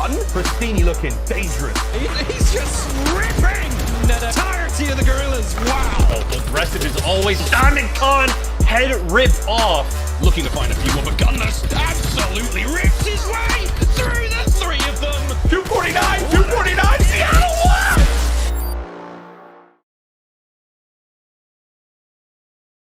one. Pristini looking dangerous. He's just ripping the entirety of the gorillas. Wow. Aggressive is always Diamond Con. Head rip off. Looking to find a few more, but Gunless absolutely rips his way through the three of them. 249, 249, Seattle won!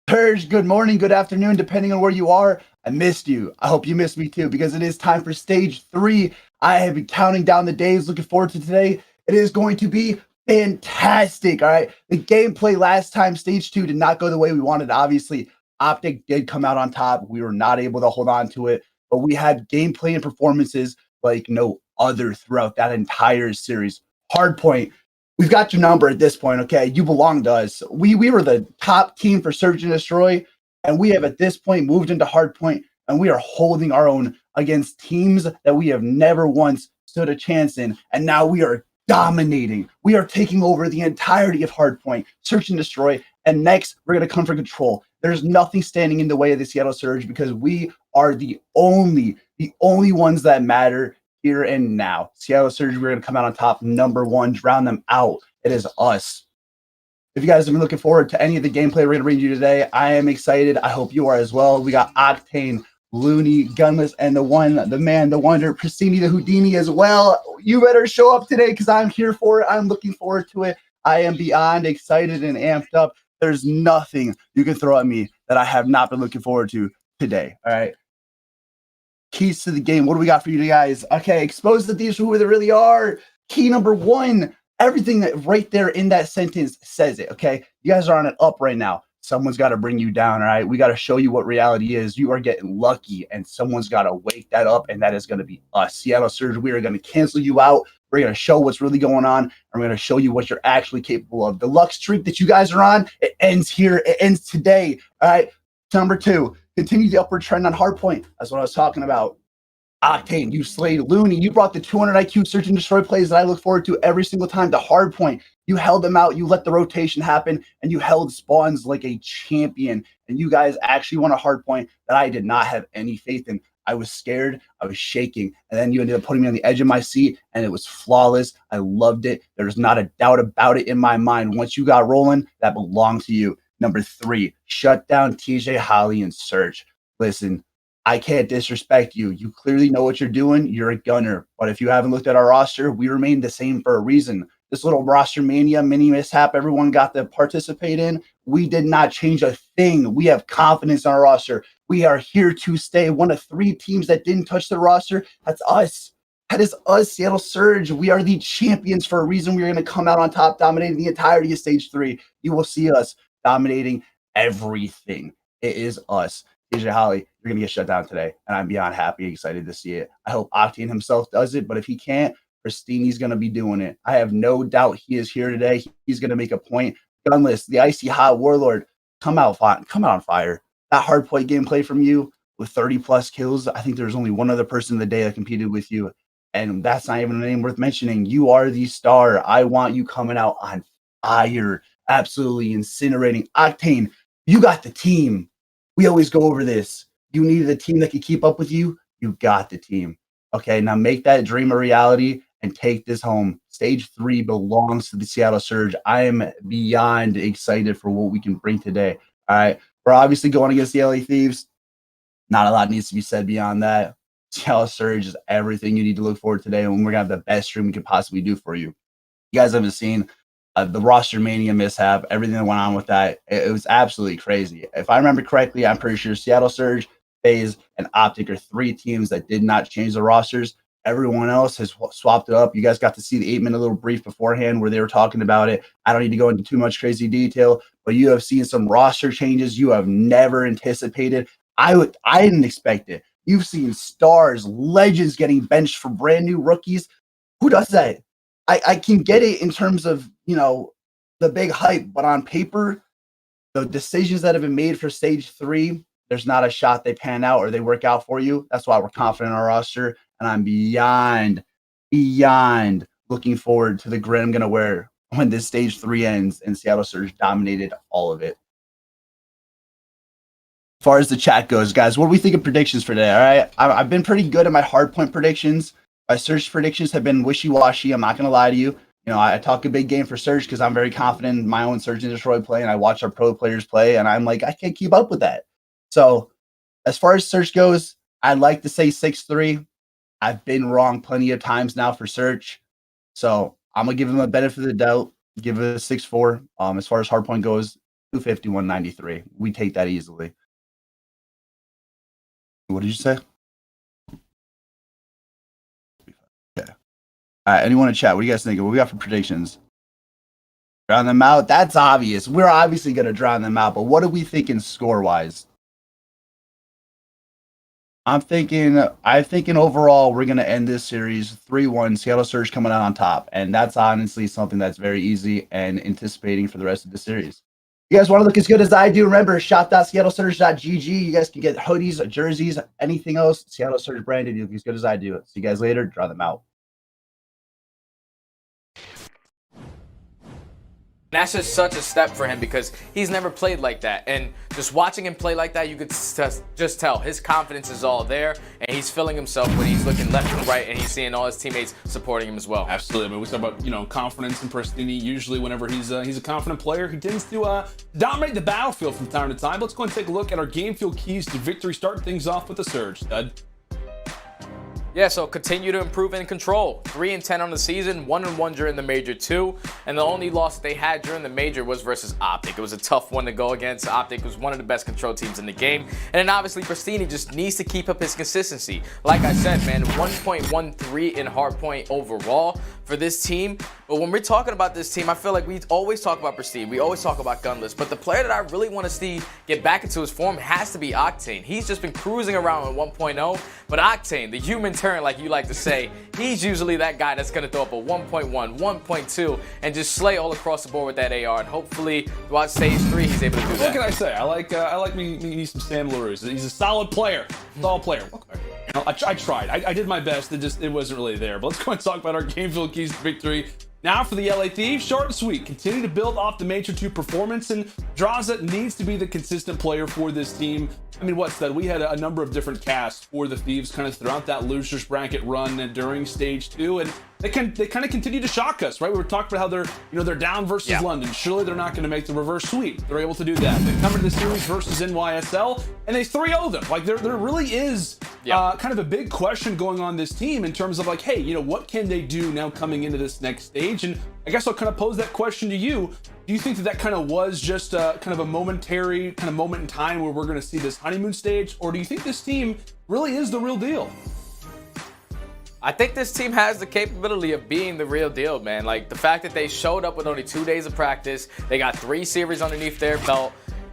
Purge, good morning, good afternoon, depending on where you are. I missed you. I hope you missed me too, because it is time for stage 3. I have been counting down the days, looking forward to today. It is going to be fantastic, all right? The gameplay last time, stage 2, did not go the way we wanted, obviously. Optic did come out on top. We were not able to hold on to it, but we had gameplay and performances like no other throughout that entire series. Hardpoint, we've got your number at this point, okay? You belong to us. We were the top team for Search and Destroy, and we have at this point moved into Hardpoint, and we are holding our own against teams that we have never once stood a chance in, and now we are dominating. We are taking over the entirety of Hardpoint, Search and Destroy, and next, we're going to come for control. There's nothing standing in the way of the Seattle Surge because we are the only ones that matter here and now. Seattle Surge, we're going to come out on top, number 1, drown them out. It is us. If you guys have been looking forward to any of the gameplay we're going to bring you today, I am excited. I hope you are as well. We got Octane, Looney, Gunless, and the one, the man, the wonder, Pristini, the Houdini as well. You better show up today because I'm here for it. I'm looking forward to it. I am beyond excited and amped up. There's nothing you can throw at me that I have not been looking forward to today. All right. Keys to the game. What do we got for you guys? Okay. Expose the thieves for who they really are. Key number 1. Everything that right there in that sentence says it. Okay. You guys are on an up right now. Someone's got to bring you down. All right. We got to show you what reality is. You are getting lucky and someone's got to wake that up. And that is going to be us. Seattle Surge. We are going to cancel you out. We're going to show what's really going on, and we're going to show you what you're actually capable of. The luck streak that you guys are on, it ends here. It ends today. All right. Number 2, continue the upward trend on Hardpoint. That's what I was talking about. Octane, you slayed Looney. You brought the 200 IQ Search and Destroy plays that I look forward to every single time to Hardpoint. You held them out. You let the rotation happen, and you held spawns like a champion. And you guys actually won a Hardpoint that I did not have any faith in. I was scared. I was shaking. And then you ended up putting me on the edge of my seat, and it was flawless. I loved it. There's not a doubt about it in my mind. Once you got rolling, that belonged to you. Number 3, shut down TJ, Holly, and Search. Listen, I can't disrespect you. You clearly know what you're doing. You're a gunner. But if you haven't looked at our roster, we remain the same for a reason. This little roster mania mini mishap everyone got to participate in, we did not change a thing. We have confidence in our roster. We are here to stay. One of 3 teams that didn't touch the roster, that's us. That is us, Seattle Surge. We are the champions for a reason. We're going to come out on top, dominating the entirety of stage 3. You will see us dominating everything. It is us. TJ Holly, you're going to get shut down today, and I'm beyond happy and excited to see it. I hope Octane himself does it, but if he can't, Pristini's going to be doing it. I have no doubt he is here today. He's going to make a point. Gunless, the icy hot warlord, come out on fire. That Hardpoint gameplay from you with 30+ kills, I think there's only one other person in the day that competed with you, and that's not even a name worth mentioning. You are the star. I want you coming out on fire, absolutely incinerating. Octane, you got the team. We always go over this. You needed a team that could keep up with you. You got the team. Okay, now make that dream a reality and take this home. Stage 3 belongs to the Seattle Surge. I am beyond excited for what we can bring today. All right, we're obviously going against the LA Thieves. Not a lot needs to be said beyond that. Seattle Surge is everything you need to look forward to today, and we're going to have the best stream we could possibly do for you. You guys haven't seen the roster mania mishap, everything that went on with that. It was absolutely crazy. If I remember correctly, I'm pretty sure Seattle Surge, FaZe, and Optic are 3 teams that did not change the rosters. Everyone else has swapped it up. You guys got to see the 8-minute little brief beforehand where they were talking about it. I don't need to go into too much crazy detail, but you have seen some roster changes you have never anticipated. I didn't expect it. You've seen stars, legends getting benched for brand new rookies. Who does that? I can get it in terms of, you know, the big hype, but on paper, the decisions that have been made for stage 3, there's not a shot they pan out or they work out for you. That's why we're confident in our roster. And I'm beyond looking forward to the grin I'm going to wear when this stage 3 ends and Seattle Surge dominated all of it. As far as the chat goes, guys, what do we think of predictions for today? All right, I've been pretty good at my hardpoint predictions. My Surge predictions have been wishy-washy. I'm not going to lie to you. You know, I talk a big game for Surge because I'm very confident in my own Surge and Destroy play, and I watch our pro players play, and I'm like, I can't keep up with that. So as far as Surge goes, I'd like to say 6-3. I've been wrong plenty of times now for Surge. So I'm going to give him a benefit of the doubt, give it a 6-4. As far as hardpoint goes, 250, 193. We take that easily. What did you say? Okay. All right, anyone in chat? What do you guys think? What we got for predictions? Drown them out? That's obvious. We're obviously going to drown them out, but what are we thinking score-wise? I'm thinking overall we're going to end this series 3-1, Seattle Surge coming out on top, and that's honestly something that's very easy and anticipating for the rest of the series. You guys want to look as good as I do? Remember, shop.seattlesurge.gg. You guys can get hoodies, jerseys, anything else. Seattle Surge branded. You look as good as I do. See you guys later. Draw them out. That's just such a step for him because he's never played like that. And just watching him play like that, you could just tell his confidence is all there, and he's feeling himself when he's looking left and right, and he's seeing all his teammates supporting him as well. Absolutely. I mean, we talk about, you know, confidence and Pristini. Usually whenever he's a confident player, he tends to dominate the battlefield from time to time. Let's go and take a look at our game field keys to victory. Start things off with the Surge, Stud. Yeah, so continue to improve in control. 3-10 on the season, 1-1 during the major 2, and the only loss that they had during the major was versus Optic. It was a tough one to go against. Optic was one of the best control teams in the game, and then obviously Pristini just needs to keep up his consistency. Like I said, man, 1.13 in hardpoint overall for this team. But when we're talking about this team, I feel like we always talk about Pristini, we always talk about Gunless, but the player that I really want to see get back into his form has to be Octane. He's just been cruising around with 1.0, but Octane, the human turn, like you like to say, he's usually that guy that's going to throw up a 1.1, 1.2, and just slay all across the board with that AR. And hopefully, throughout stage 3, he's able to do that. What can I say? I like me some Sam LaRue. He's a solid player. Solid player. Okay. You know, I tried. I did my best. It wasn't really there. But let's go and talk about our game field keys to victory. Now for the LA Thieves, short and sweet. Continue to build off the Major 2 performance, and Draza needs to be the consistent player for this team. I mean, what's that? We had a number of different casts for the Thieves kind of throughout that losers bracket run and during stage 2, and they kind of continue to shock us, right? We were talking about how they're down versus London. Surely they're not going to make the reverse sweep. They're able to do that. They come into the series versus NYSL, and they 3-0 them. Like there really is kind of a big question going on this team in terms of like, hey, you know, what can they do now coming into this next stage? And I guess I'll kind of pose that question to you. Do you think that kind of was just kind of a momentary kind of moment in time where we're going to see this honeymoon stage, or do you think this team really is the real deal? I think this team has the capability of being the real deal, man. Like the fact that they showed up with only 2 days of practice, they got 3 series underneath their belt,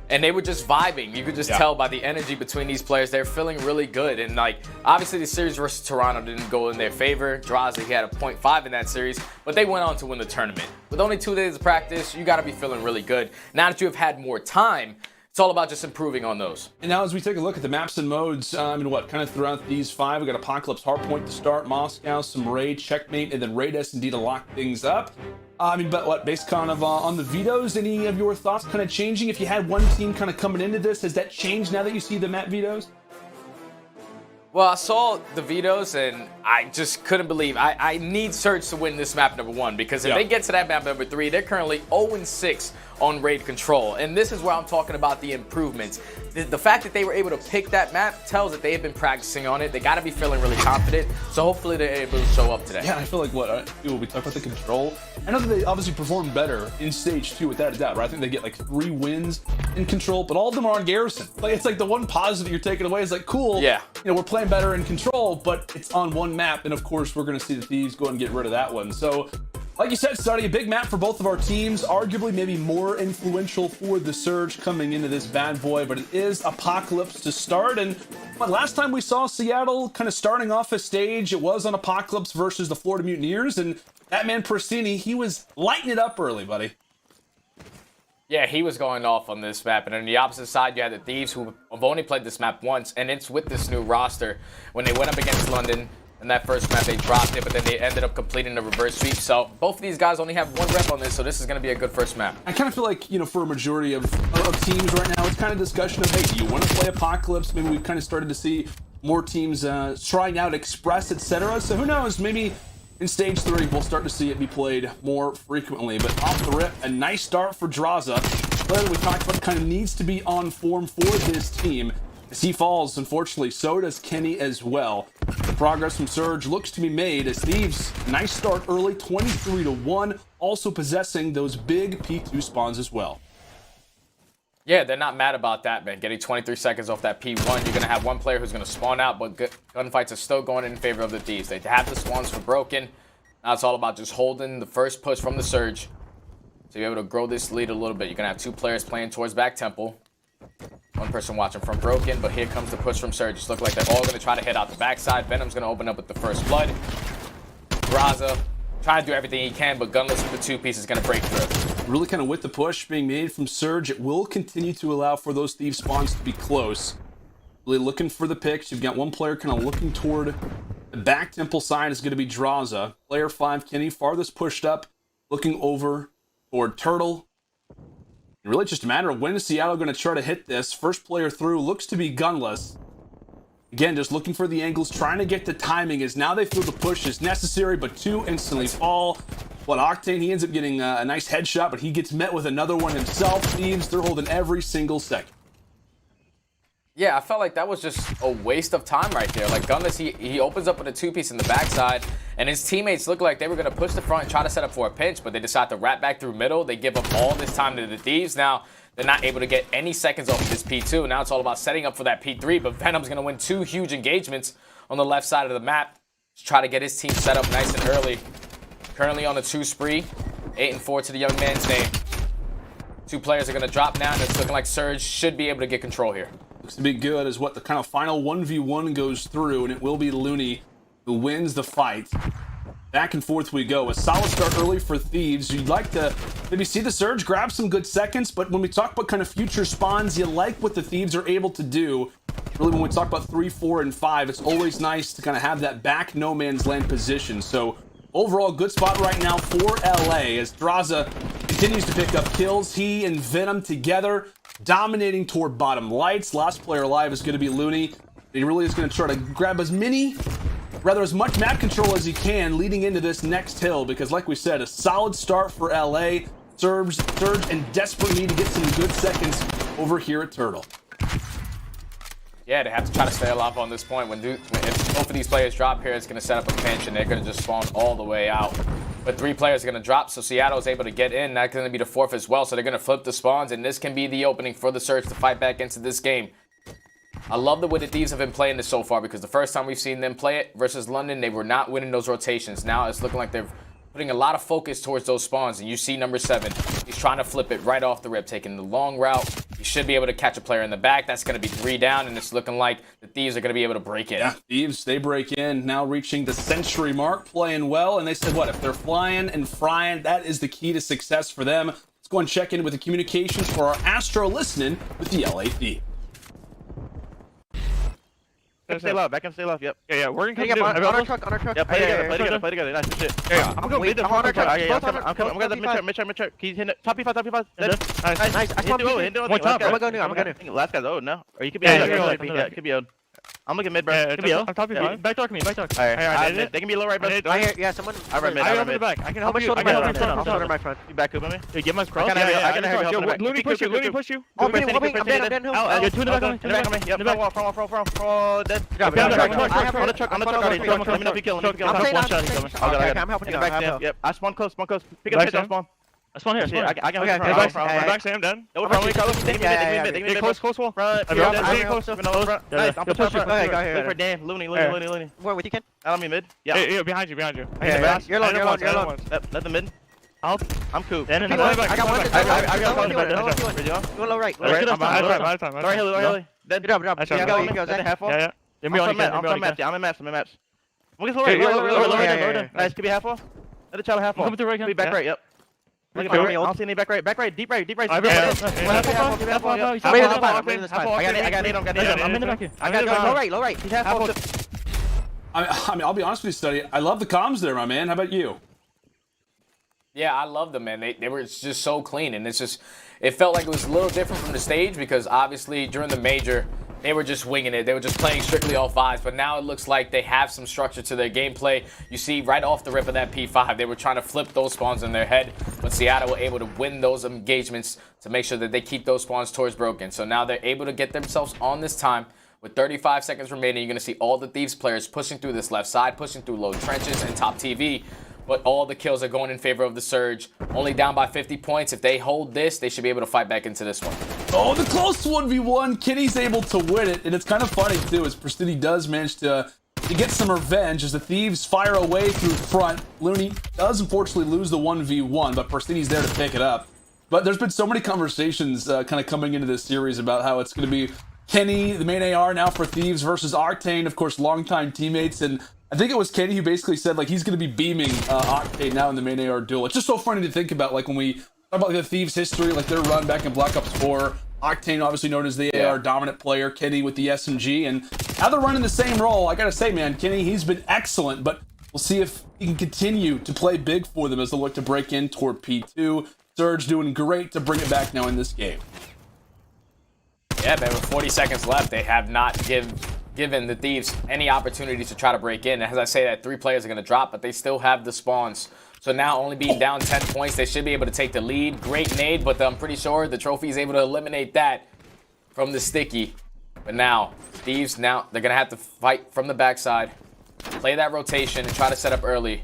and they were just vibing. You could just tell by the energy between these players. They're feeling really good. And like, obviously the series versus Toronto didn't go in their favor. Draza, he had a 0.5 in that series, but they went on to win the tournament. With only 2 days of practice, you got to be feeling really good. Now that you have had more time, it's all about just improving on those. And now as we take a look at the maps and modes, kind of throughout these 5, we got Apocalypse Hardpoint to start, Moscow, some Raid, Checkmate, and then Raid S&D to lock things up. But based kind of on the vetoes, any of your thoughts kind of changing? If you had one team kind of coming into this, has that changed now that you see the map vetoes? Well, I saw the vetoes, and I just couldn't believe. I need Surge to win this map number 1, because if they get to that map number 3, they're currently 0-6 on raid control. And this is where I'm talking about the improvements. The fact that they were able to pick that map tells that they have been practicing on it. They got to be feeling really confident. So hopefully they're able to show up today. Yeah, I feel like we talk about the control. I know that they obviously performed better in stage 2 without a doubt, right? I think they get like 3 wins in control, but all of them are on Garrison. Like it's like the one positive you're taking away is like, cool. Yeah. You know, we're playing better in control, but it's on one map, and of course we're going to see the Thieves go and get rid of that one. So like you said, Study, a big map for both of our teams, arguably maybe more influential for the Surge coming into this bad boy, but it is Apocalypse to start. And last time we saw Seattle kind of starting off a stage, it was on Apocalypse versus the Florida Mutineers, and that man Pristini, he was lighting it up early, buddy. Yeah, he was going off on this map. And on the opposite side, you had the Thieves, who have only played this map once, and it's with this new roster. When they went up against London, in that first map, they dropped it, but then they ended up completing the reverse sweep. So both of these guys only have 1 rep on this, so this is going to be a good first map. I kind of feel like, you know, for a majority of teams right now, it's kind of discussion of, hey, do you want to play Apocalypse? Maybe we've kind of started to see more teams trying out Express, etc. So who knows, maybe in Stage 3 we'll start to see it be played more frequently. But off the rip, a nice start for Draza. Player that we talked about kind of needs to be on form for this team. As he falls, unfortunately, so does Kenny as well. The progress from Surge looks to be made as Thieves, nice start early, 23-1, also possessing those big P2 spawns as well. Yeah, they're not mad about that, man. Getting 23 seconds off that P1, you're going to have one player who's going to spawn out, but gunfights are still going in favor of the Thieves. They have the spawns for broken. Now it's all about just holding the first push from the Surge to be able to grow this lead a little bit. You're going to have two players playing towards back temple. One person watching from broken, but here comes the push from Surge. Just look like they're all going to try to hit out the backside. Venom's going to open up with the first blood. Graza trying to do everything he can, but Gunless with the two-piece is going to break through. Really kind of with the push being made from Surge, it will continue to allow for those Thief spawns to be close. Really looking for the picks. You've got one player kind of looking toward the back temple side is going to be Draza. Player 5, Kenny, farthest pushed up, looking over toward Turtle. Really just a matter of when is Seattle going to try to hit this. First player through looks to be Gunless. Again, just looking for the angles, trying to get the timing as now they feel the push is necessary, but two instantly fall. But Octane, he ends up getting a nice headshot, but he gets met with another one himself. Thieves, they're holding every single second. Yeah, I felt like that was just a waste of time right there. Like Gunless, he opens up with a two-piece in the backside, and his teammates look like they were going to push the front and try to set up for a pinch, but they decide to wrap back through middle. They give up all this time to the Thieves. Now, they're not able to get any seconds off of this P2. Now it's all about setting up for that P3, but Venom's going to win two huge engagements on the left side of the map to try to get his team set up nice and early. Currently on a 2 spree, 8-4 to the young man's name. Two players are going to drop now, and it's looking like Surge should be able to get control here. Looks to be good as what the kind of final 1v1 goes through, and it will be Looney who wins the fight. Back and forth we go. A solid start early for Thieves. You'd like to maybe see the Surge grab some good seconds, but when we talk about kind of future spawns, you like what the Thieves are able to do. Really, when we talk about 3, 4, and 5, it's always nice to kind of have that back no man's land position. So overall, good spot right now for LA as Draza continues to pick up kills. He and Venom together, dominating toward bottom lights. Last player alive is going to be Looney. He really is going to try to grab as much map control as he can leading into this next hill, because like we said, a solid start for LA. Surge in desperate need to get some good seconds over here at Turtle. Yeah, they have to try to stay alive on this point. If both of these players drop here, it's going to set up a pinch, and they're going to just spawn all the way out. But 3 players are going to drop, so Seattle is able to get in. That's going to be the 4th as well, so they're going to flip the spawns, and this can be the opening for the Surge to fight back into this game. I love the way the Thieves have been playing this so far, because the first time we've seen them play it versus London, they were not winning those rotations. Now it's looking like they're putting a lot of focus towards those spawns, and you see number 7. He's trying to flip it right off the rip, taking the long route. He should be able to catch a player in the back. That's going to be 3 down, and it's looking like the Thieves are going to be able to break in. Yeah, Thieves, they break in, now reaching the century mark, playing well, and they said, what, if they're flying and frying, that is the key to success for them. Let's go and check in with the communications for our Astro listening with the LA Thieves. Stay left, back and stay left, yep. Yeah, we're gonna Come come on our truck. Yeah, play together, nice shit. Yeah, I'm gonna lead the front truck. I'm coming, mid-check. He's hitting it. Top P5. Nice. I'm gonna go. Last guy's owed now. Or you could be owed. Yeah, could be owed. I'm looking mid, bro. Yeah, Could be owed. I'm top Yeah. me. Back talk me. Alright, they can be low right, bro. I hear, yeah, someone. I run mid. I got the back. I can help you. I can help you. I'll shoulder my front. You back up on me? Hey, get my cross. I can have you help. Looney push you. Oh, I'm dead. You're 2 in the back on me. Yep, front. Dead. On the truck already. Let me know if you kill him. I'm helping you. Yep, I spawn close. Pick up the pitch, I spawn. I spawn here. I can Okay, help you. Back, Sam, dead. They Close. Front. I'm Nice, I'm pushing front. Look for Dan. Looney. Where with you, Ken? Out on me mid. Yeah. Hey, behind you. You're alone. Let the mid. I'm cool. I got one. I got Go low right. I'm behind time. Sorry, Hilly. Good job. Yeah, Go. Half off. Yeah. I'm in maps. I'm in maps. Look at lower. Nice, could be half off. Let the child half off. Coming to right, Could be back right, yep. Look at Fire. my I don't see any back right, deep right. I got eight. I'm in the back here. I got Low right. He's half off. I mean, I'll be honest with you, Study. I love the comms there, my man. How about you? Yeah, I love them, man. They were just so clean, and it felt like it was a little different from the stage because obviously during the major, they were just winging it. They were just playing strictly off vibes. But now it looks like they have some structure to their gameplay. You see right off the rip of that P5, they were trying to flip those spawns in their head. But Seattle were able to win those engagements to make sure that they keep those spawns towards broken. So now they're able to get themselves on this time. With 35 seconds remaining, you're going to see all the Thieves players pushing through this left side, pushing through low trenches and top TV. But all the kills are going in favor of the Surge. Only down by 50 points. If they hold this, they should be able to fight back into this one. Oh, the close 1v1. Kenny's able to win it. And it's kind of funny, too, as Pristini does manage to get some revenge as the Thieves fire away through front. Looney does, unfortunately, lose the 1v1, but Pristini's there to pick it up. But there's been so many conversations kind of coming into this series about how it's going to be Kenny, the main AR now for Thieves, versus Octane, of course, longtime teammates. And I think it was Kenny who basically said, like, he's going to be beaming Octane now in the main AR duel. It's just so funny to think about, like, when we talk about like, the Thieves history, like their run back in Black Ops 4. Octane, obviously known as the AR dominant player, Kenny with the SMG, and now they're running the same role. I gotta say, man, Kenny, he's been excellent, but we'll see if he can continue to play big for them as they look to break in toward P2. Surge doing great to bring it back now in this game. Yeah, man, with 40 seconds left, they have not given the Thieves any opportunity to try to break in. As I say that, 3 players are going to drop, but they still have the spawns. So now only being down 10 points, they should be able to take the lead. Great nade, but I'm pretty sure the trophy is able to eliminate that from the sticky. But now, Thieves, now they're going to have to fight from the backside, play that rotation, and try to set up early.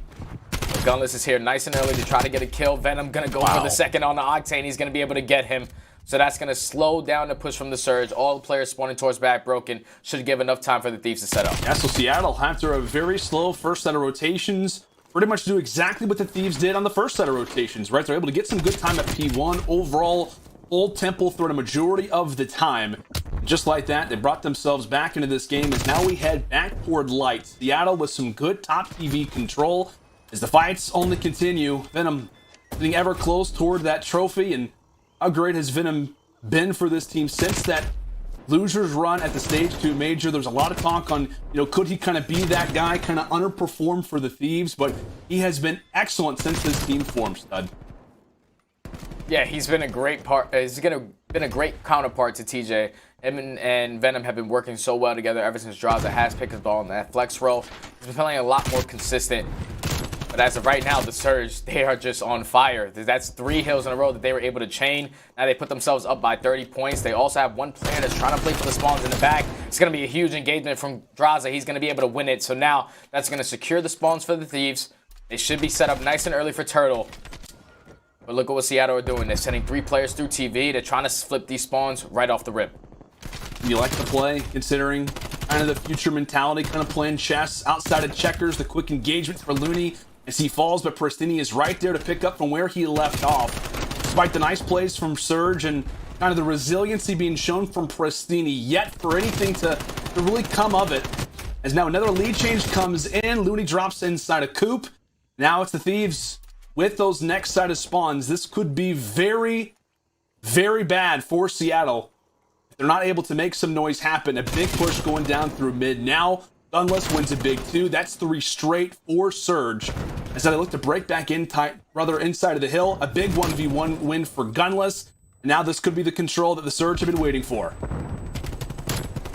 But Gunless is here nice and early to try to get a kill. Venom going to go for the second on the Octane. He's going to be able to get him. So that's going to slow down the push from the Surge. All the players spawning towards back broken should give enough time for the Thieves to set up. Yeah, so Seattle, after a very slow first set of rotations, pretty much do exactly what the Thieves did on the first set of rotations, right? They're able to get some good time at P1. Overall, Old Temple throughout a majority of the time. Just like that, they brought themselves back into this game as now we head back toward light. Seattle with some good top TV control as the fights only continue. Venom getting ever close toward that trophy, and how great has Venom been for this team since that losers run at the Stage 2 Major? There's a lot of talk on, could he kind of be that guy, kind of underperform for the Thieves, but he has been excellent since this team formed, stud. Yeah, he's been a great part. He's been a great counterpart to TJ. Him and Venom have been working so well together ever since Draza has picked his ball in that flex role. He's been playing a lot more consistent. But as of right now, the Surge, they are just on fire. That's 3 hills in a row that they were able to chain. Now they put themselves up by 30 points. They also have one player that's trying to play for the spawns in the back. It's going to be a huge engagement from Draza. He's going to be able to win it. So now that's going to secure the spawns for the Thieves. They should be set up nice and early for Turtle. But look at what Seattle are doing. They're sending 3 players through TV. They're trying to flip these spawns right off the rip. You like the play, considering kind of the future mentality, kind of playing chess outside of checkers, the quick engagements for Looney as he falls, but Pristini is right there to pick up from where he left off. Despite the nice plays from Surge and kind of the resiliency being shown from Pristini, yet for anything to really come of it. As now another lead change comes in, Looney drops inside a coop. Now it's the Thieves with those next side of spawns. This could be very, very bad for Seattle. If they're not able to make some noise happen, a big push going down through mid. Now Gunless wins a big 2. That's 3 straight for Surge. As they look to break back in tight, rather inside of the hill. A big 1v1 win for Gunless. Now this could be the control that the Surge have been waiting for.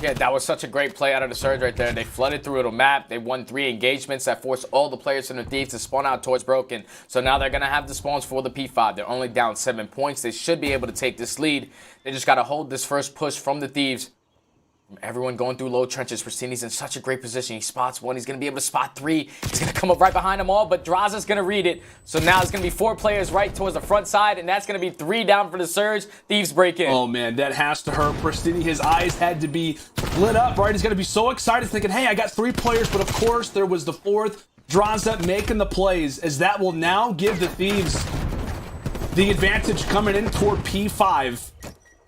Yeah, that was such a great play out of the Surge right there. They flooded through the map. They won 3 engagements that forced all the players from the Thieves to spawn out towards broken. So now they're going to have the spawns for the P5. They're only down 7 points. They should be able to take this lead. They just got to hold this first push from the Thieves. Everyone going through low trenches. Pristini's in such a great position. He spots 1. He's going to be able to spot 3. He's going to come up right behind them all, but Draza's going to read it. So now it's going to be 4 players right towards the front side, and that's going to be 3 down for the Surge. Thieves break in. Oh, man, that has to hurt Pristini. His eyes had to be lit up, right? He's going to be so excited thinking, hey, I got 3 players, but of course there was the 4th. Draza making the plays, as that will now give the Thieves the advantage coming in toward P5.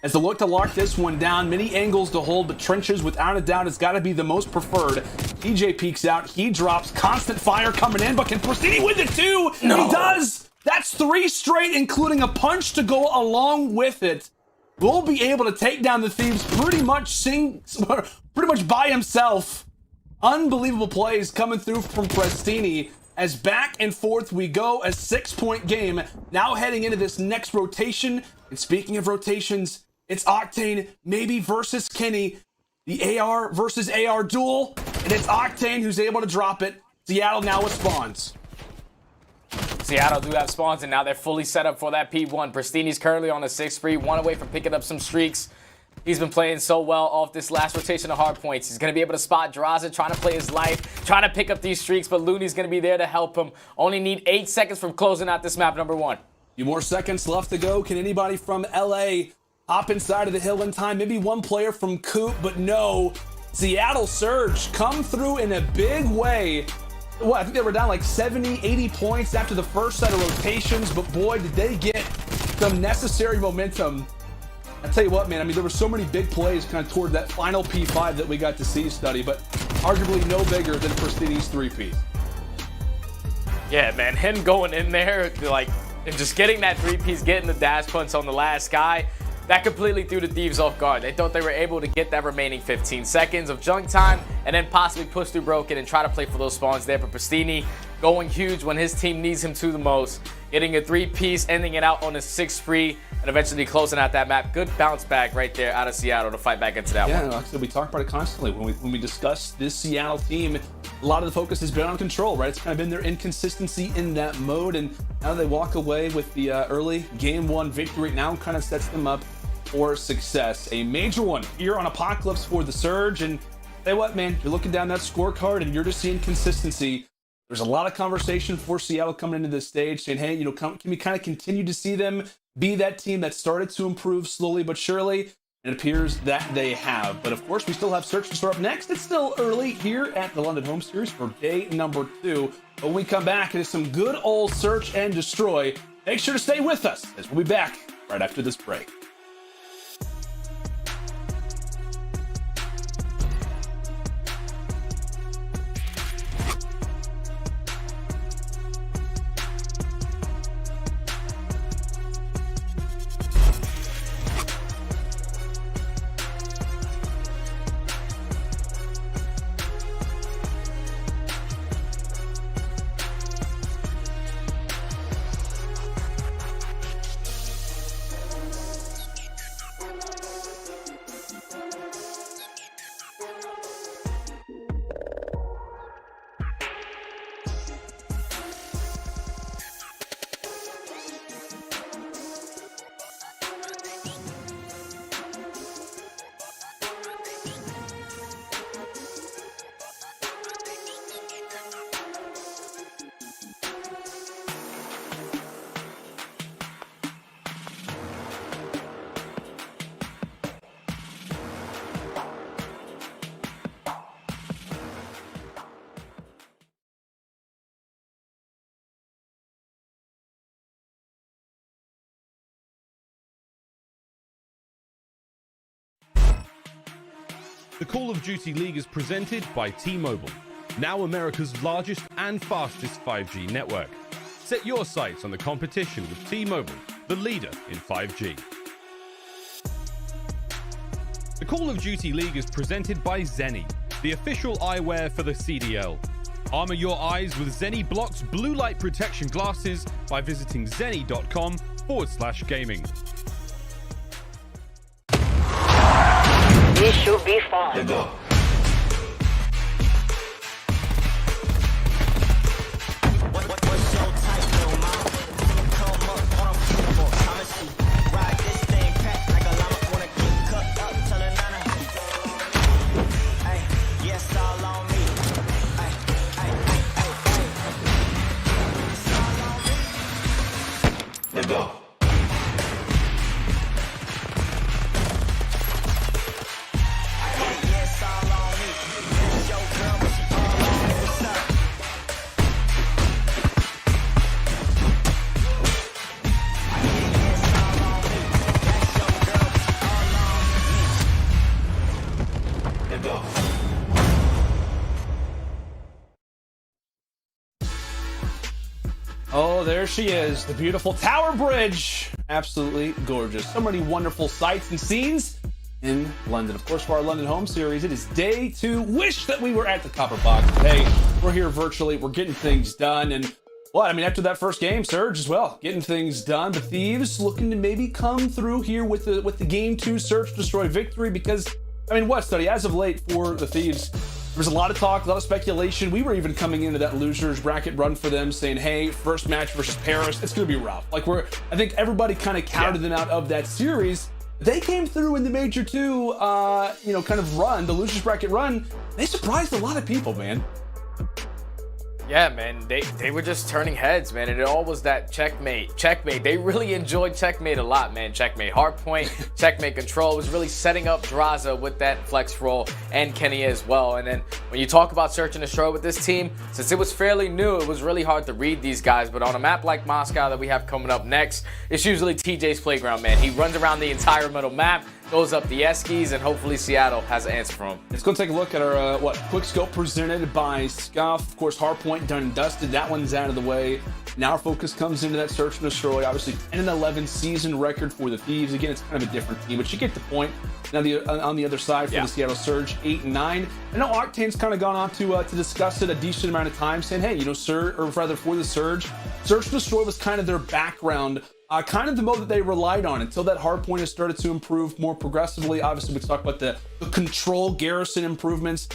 As they look to lock this one down, many angles to hold, but trenches, without a doubt, has got to be the most preferred. TJ peeks out, he drops, constant fire coming in, but can Pristini win it too? No. He does! That's 3 straight, including a punch to go along with it. Will be able to take down the Thieves pretty much by himself. Unbelievable plays coming through from Pristini. As back and forth we go, a 6-point game. Now heading into this next rotation. And speaking of rotations, it's Octane maybe versus Kenny. the AR versus AR duel, and it's Octane who's able to drop it. Seattle now with spawns. Seattle do have spawns, and now they're fully set up for that P1. Pristini's currently on a 6 spree, one away from picking up some streaks. He's been playing so well off this last rotation of hard points. He's going to be able to spot Draza trying to play his life, trying to pick up these streaks, but Looney's going to be there to help him. Only need 8 seconds from closing out this map number 1. Few more seconds left to go. Can anybody from LA hop inside of the hill in time? Maybe one player from Coop, but no. Seattle Surge come through in a big way. Well, I think they were down like 70, 80 points after the first set of rotations, but boy, did they get some necessary momentum. I tell you what, man, I mean, there were so many big plays kind of toward that final P5 that we got to see, Study, but arguably no bigger than Pristini's 3-piece. Yeah, man, him going in there, like, and just getting that 3-piece, getting the dash punch on the last guy, that completely threw the Thieves off guard. They thought they were able to get that remaining 15 seconds of junk time and then possibly push through Broken and try to play for those spawns there. But Pristini going huge when his team needs him to the most. Getting a 3-piece, ending it out on a 6 spree, and eventually closing out that map. Good bounce back right there out of Seattle to fight back into that one. Yeah, like I said, we talk about it constantly. When we discuss this Seattle team, a lot of the focus has been on control, right? It's kind of been their inconsistency in that mode, and now they walk away with the early Game 1 victory. Now kind of sets them up for success. A major one here on Apocalypse for the Surge, and say what, man, you're looking down that scorecard and you're just seeing consistency. There's a lot of conversation for Seattle coming into this stage saying, hey, can we kind of continue to see them be that team that started to improve slowly but surely? And it appears that they have. But of course, we still have Search to start up next. It's still early here at the London Home Series for day number 2. But when we come back, it is some good old Search and Destroy. Make sure to stay with us as we'll be back right after this break. The Call of Duty League is presented by T-Mobile, now America's largest and fastest 5G network. Set your sights on the competition with T-Mobile, the leader in 5G. The Call of Duty League is presented by Zenni, the official eyewear for the CDL. Armor your eyes with Zenni Blocks blue light protection glasses by visiting zenni.com/gaming. This should be fun. Let's go. What's your type, little mama? Come up, on a funeral, I'ma see. Ride this thing, packed like a llama. Wanna get cut up, tell her nana. Ay, yes, all on me. Ay, ay, ay, ay, ay. Let's go. Oh, there she is, the beautiful Tower Bridge. Absolutely gorgeous. So many wonderful sights and scenes in London. Of course, for our London Home Series, it is day 2. Wish that we were at the Copper Box. Hey, we're here virtually. We're getting things done. And what? I mean, after that first game, Surge as well, getting things done. The Thieves looking to maybe come through here with the Game 2 Search Destroy victory, because I mean, what, Study? As of late for the Thieves, there was a lot of talk, a lot of speculation. We were even coming into that losers bracket run for them saying, hey, first match versus Paris, it's going to be rough. Like, I think everybody kind of counted them out of that series. They came through in the Major 2, you know, kind of run, the losers bracket run. They surprised a lot of people, man. Yeah, man, they were just turning heads, man, and it all was that Checkmate. They really enjoyed Checkmate a lot, man. Checkmate hardpoint, Checkmate control was really setting up Draza with that flex roll and Kenny as well. And then when you talk about search and destroy with this team, since it was fairly new, it was really hard to read these guys. But on a map like Moscow that we have coming up next, it's usually TJ's playground, man. He runs around the entire middle map, goes up the Eskies, and hopefully Seattle has an answer for him. Let's go take a look at our quick scope presented by Scuff. Of course, hardpoint done and dusted. That one's out of the way. Now our focus comes into that search and destroy. Obviously, 10-11 season record for the Thieves. Again, it's kind of a different team, but you get the point. Now on the other side for the Seattle Surge, 8-9. I know Octane's kind of gone on to discuss it a decent amount of time, saying, hey, you know, for the Surge, search and destroy was kind of their background. Kind of the mode that they relied on until that hardpoint has started to improve more progressively. Obviously, we talk about the control garrison improvements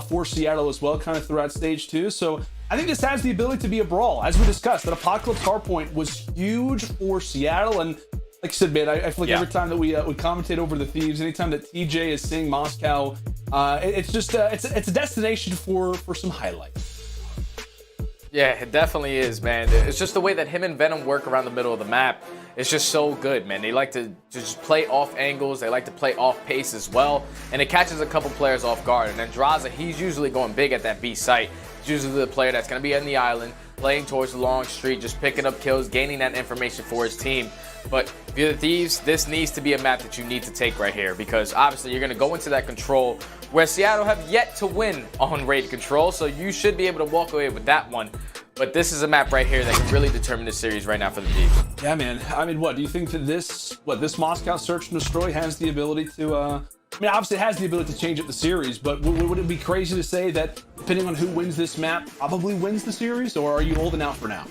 for Seattle as well, kind of throughout stage 2. So I think this has the ability to be a brawl. As we discussed, that Apocalypse hardpoint was huge for Seattle. And like I said, man, I feel like every time that we commentate over the Thieves, anytime that TJ is seeing Moscow, it's just it's a destination for some highlights. Yeah, it definitely is, man. It's just the way that him and Venom work around the middle of the map. It's just so good, man. They like to just play off angles. They like to play off pace as well. And it catches a couple players off guard. And then Draza, he's usually going big at that B site. He's usually the player that's going to be on the island, playing towards the long street, just picking up kills, gaining that information for his team. But if you're the Thieves, this needs to be a map that you need to take right here, because obviously you're going to go into that control where Seattle have yet to win on raid control, so you should be able to walk away with that one. But this is a map right here that can really determine the series right now for the Thieves. Yeah, man. I mean, what do you think that this Moscow Search and Destroy has the ability to? I mean, obviously it has the ability to change up the series, but would it be crazy to say that depending on who wins this map, probably wins the series, or are you holding out for now?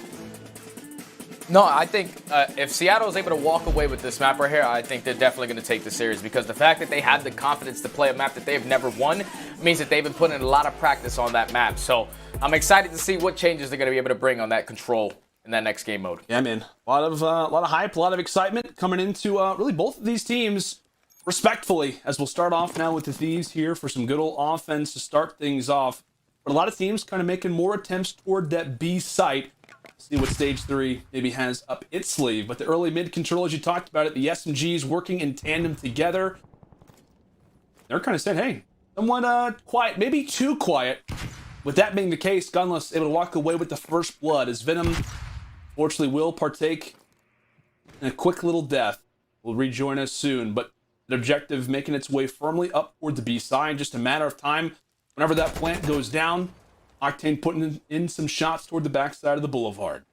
No, I think if Seattle is able to walk away with this map right here, I think they're definitely going to take the series, because the fact that they have the confidence to play a map that they've never won means that they've been putting in a lot of practice on that map. So I'm excited to see what changes they're going to be able to bring on that control in that next game mode. Yeah, man. A lot of hype, a lot of excitement coming into really both of these teams respectfully, as we'll start off now with the Thieves here for some good old offense to start things off. But a lot of teams kind of making more attempts toward that B site. See what stage 3 maybe has up its sleeve. But the early mid control, as you talked about it, the SMGs working in tandem together. They're kind of saying, hey, somewhat quiet, maybe too quiet. With that being the case, Gunless able to walk away with the first blood, as Venom fortunately will partake in a quick little death. Will rejoin us soon, but the objective making its way firmly up toward the B side. Just a matter of time. Whenever that plant goes down, Octane putting in some shots toward the backside of the boulevard.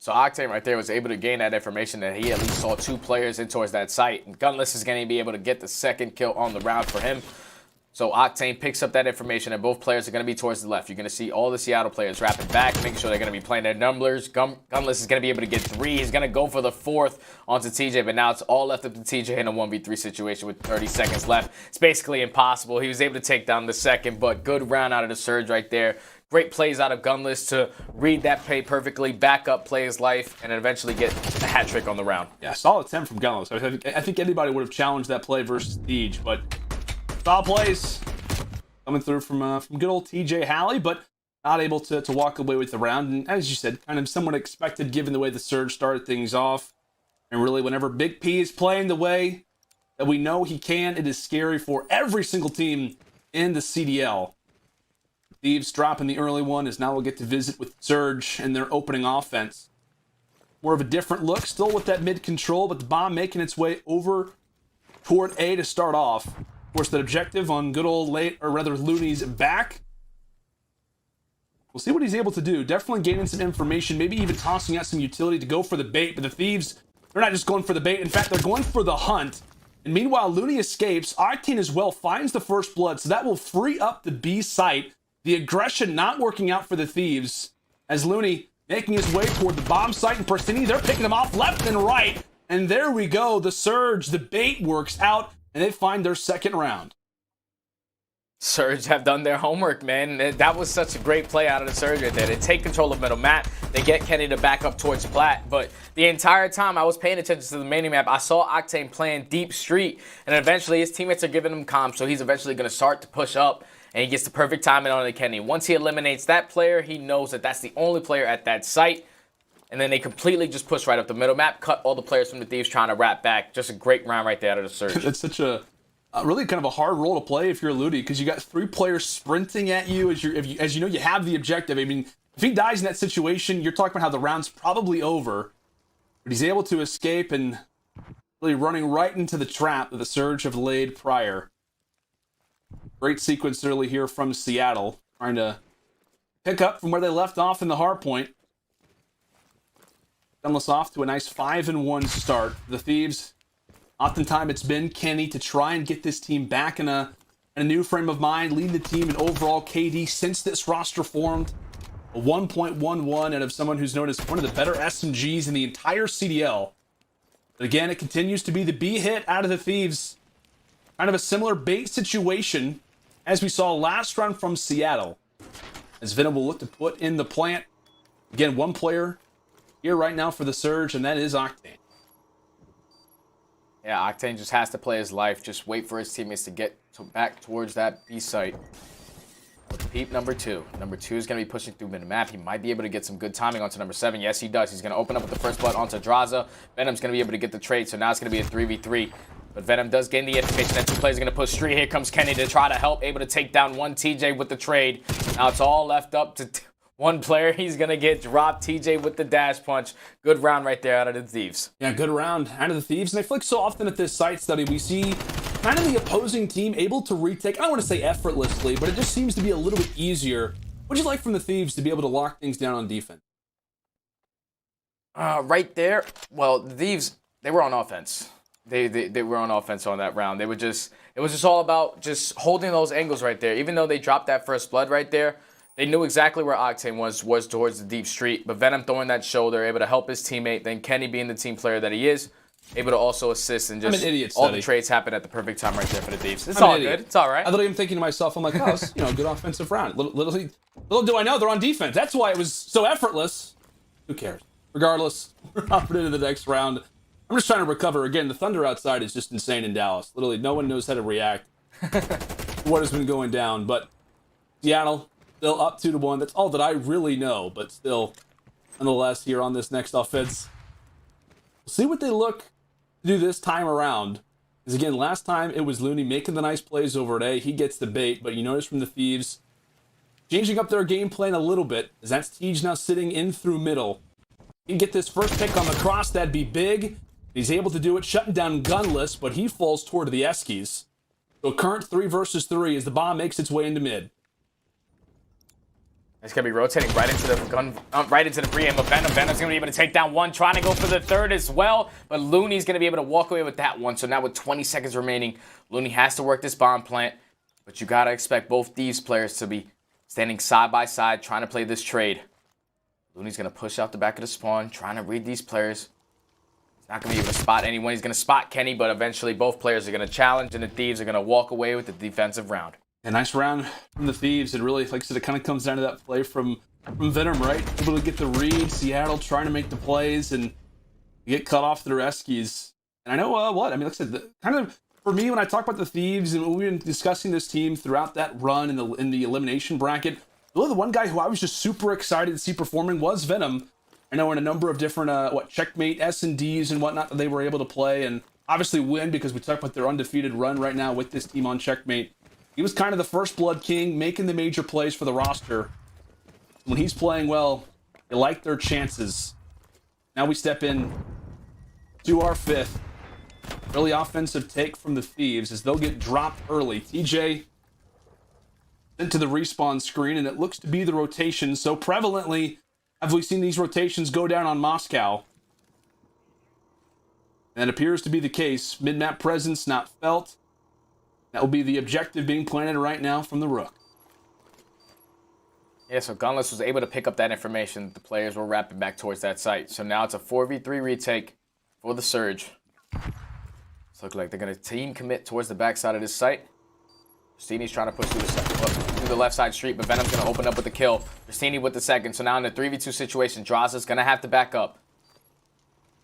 So Octane right there was able to gain that information that he at least saw 2 players in towards that site. And Gunless is going to be able to get the second kill on the round for him. So Octane picks up that information, and both players are going to be towards the left. You're going to see all the Seattle players wrapping back, making sure they're going to be playing their numbers. Gunless is going to be able to get 3. He's going to go for the 4th onto TJ, but now it's all left up to TJ in a 1v3 situation with 30 seconds left. It's basically impossible. He was able to take down the second, but good round out of the Surge right there. Great plays out of Gunless to read that play perfectly, back up, play his life, and eventually get a hat trick on the round. Yeah, solid 10 from Gunless. I think anybody would have challenged that play versus Siege, but solid plays coming through from good old TJ Halley, but not able to walk away with the round. And as you said, kind of somewhat expected given the way the Surge started things off. And really, whenever Big P is playing the way that we know he can, it is scary for every single team in the CDL. Thieves dropping the early one, as now we'll get to visit with Surge and their opening offense. More of a different look, still with that mid control, but the bomb making its way over toward A to start off. Of course, that objective on good old Looney's back. We'll see what he's able to do. Definitely gaining some information, maybe even tossing out some utility to go for the bait. But the Thieves, they're not just going for the bait. In fact, they're going for the hunt. And meanwhile, Looney escapes. Octane as well finds the first blood, so that will free up the B site. The aggression not working out for the Thieves, as Looney making his way toward the bomb site, and Persini, they're picking him off left and right. And there we go. The Surge, the bait works out. and they find their second round. Surge have done their homework, man. That was such a great play out of the Surge right there. They take control of middle map. They get Kenny to back up towards Plat. But the entire time I was paying attention to the mini map, I saw Octane playing deep street. And eventually his teammates are giving him comms, so he's eventually going to start to push up. And he gets the perfect timing on the Kenny. Once he eliminates that player, he knows that that's the only player at that site. And then they completely just push right up the middle map, cut all the players from the Thieves trying to wrap back. Just a great round right there out of the Surge. It's such a really kind of a hard role to play if you're Ludi, because you got 3 players sprinting at you as you know you have the objective. I mean, if he dies in that situation, you're talking about how the round's probably over. But he's able to escape and really running right into the trap that the Surge have laid prior. Great sequence early here from Seattle, trying to pick up from where they left off in the hardpoint. Gunless off to a nice 5-1 start. The Thieves, oftentimes it's been Kenny to try and get this team back in a new frame of mind, lead the team in overall KD since this roster formed. A 1.11 out of someone who's known as one of the better SMGs in the entire CDL. But again, it continues to be the B hit out of the Thieves. Kind of a similar bait situation as we saw last round from Seattle. As Venom will look to put in the plant. Again, one player here right now for the Surge, and that is Octane. Yeah, Octane just has to play his life. Just wait for his teammates to get back towards that B site. With peep number 2. Number 2 is going to be pushing through mid-map. He might be able to get some good timing onto number 7. Yes, he does. He's going to open up with the first blood onto Draza. Venom's going to be able to get the trade, so now it's going to be a 3v3. But Venom does gain the information that 2 players are going to push 3. Here comes Kenny to try to help, able to take down 1 TJ with the trade. Now it's all left up to 1 player. He's going to get dropped. TJ with the dash punch. Good round right there out of the Thieves. Yeah, good round out of the Thieves. And I feel like so often at this site study, we see kind of the opposing team able to retake. I don't want to say effortlessly, but it just seems to be a little bit easier. What'd you like from the Thieves to be able to lock things down on defense? Right there, well, the Thieves, they were on offense. They were on offense on that round. It was just all about just holding those angles right there. Even though they dropped that first blood right there, they knew exactly where Octane was towards the deep street. But Venom throwing that shoulder, able to help his teammate. Then Kenny being the team player that he is, able to also assist and just all the trades happen at the perfect time right there for the Thieves. It's all good. It's all right. I thought even thinking to myself, I'm like, oh, it's, good offensive round. Little do I know they're on defense. That's why it was so effortless. Who cares? Regardless, we're hopping into the next round. I'm just trying to recover. Again, the thunder outside is just insane in Dallas. Literally, no one knows how to react to what has been going down. But Seattle, still up 2-1. That's all that I really know. But still, nonetheless, here on this next offense, we'll see what they look to do this time around. Because again, last time it was Looney making the nice plays over at A. He gets the bait. But you notice from the Thieves, changing up their game plan a little bit. As that's Tej now sitting in through middle. He can get this first pick on the cross. That'd be big. He's able to do it, shutting down Gunless, but he falls toward the Eskies. So current 3 versus 3 as the bomb makes its way into mid. It's going to be rotating right into the right into the pre-aim of Venom. Venom's going to be able to take down 1, trying to go for the 3rd as well. But Looney's going to be able to walk away with that one. So now with 20 seconds remaining, Looney has to work this bomb plant. But you got to expect both these players to be standing side by side, trying to play this trade. Looney's going to push out the back of the spawn, trying to read these players. He's not going to be able to spot anyone. He's going to spot Kenny, but eventually both players are going to challenge, and the Thieves are going to walk away with the defensive round. A nice round from the Thieves. It really, like I said, it kind of comes down to that play from Venom, right? Able to get the read. Seattle trying to make the plays and get cut off their Eskies. And I know what? I mean, like I said, kind of for me, when I talk about the Thieves, and we've been discussing this team throughout that run in the elimination bracket, really the one guy who I was just super excited to see performing was Venom. I know in a number of different, Checkmate S&Ds and whatnot that they were able to play and obviously win because we talked about their undefeated run right now with this team on Checkmate. He was kind of the first blood king, making the major plays for the roster. When he's playing well, they like their chances. Now we step in to our 5th. Really offensive take from the Thieves as they'll get dropped early. TJ into the respawn screen, and it looks to be the rotation. So prevalently, have we seen these rotations go down on Moscow? And it appears to be the case. Mid-map presence not felt. That will be the objective being planted right now from the Rook. Yeah, so Gunless was able to pick up that information. The players were wrapping back towards that site. So now it's a 4v3 retake for the Surge. So Look like they're going to team commit towards the backside of this site. Pristini's trying to push through the left side street, but Venom's going to open up with the kill. Pristini with the second. So now in the 3v2 situation, Draza's going to have to back up.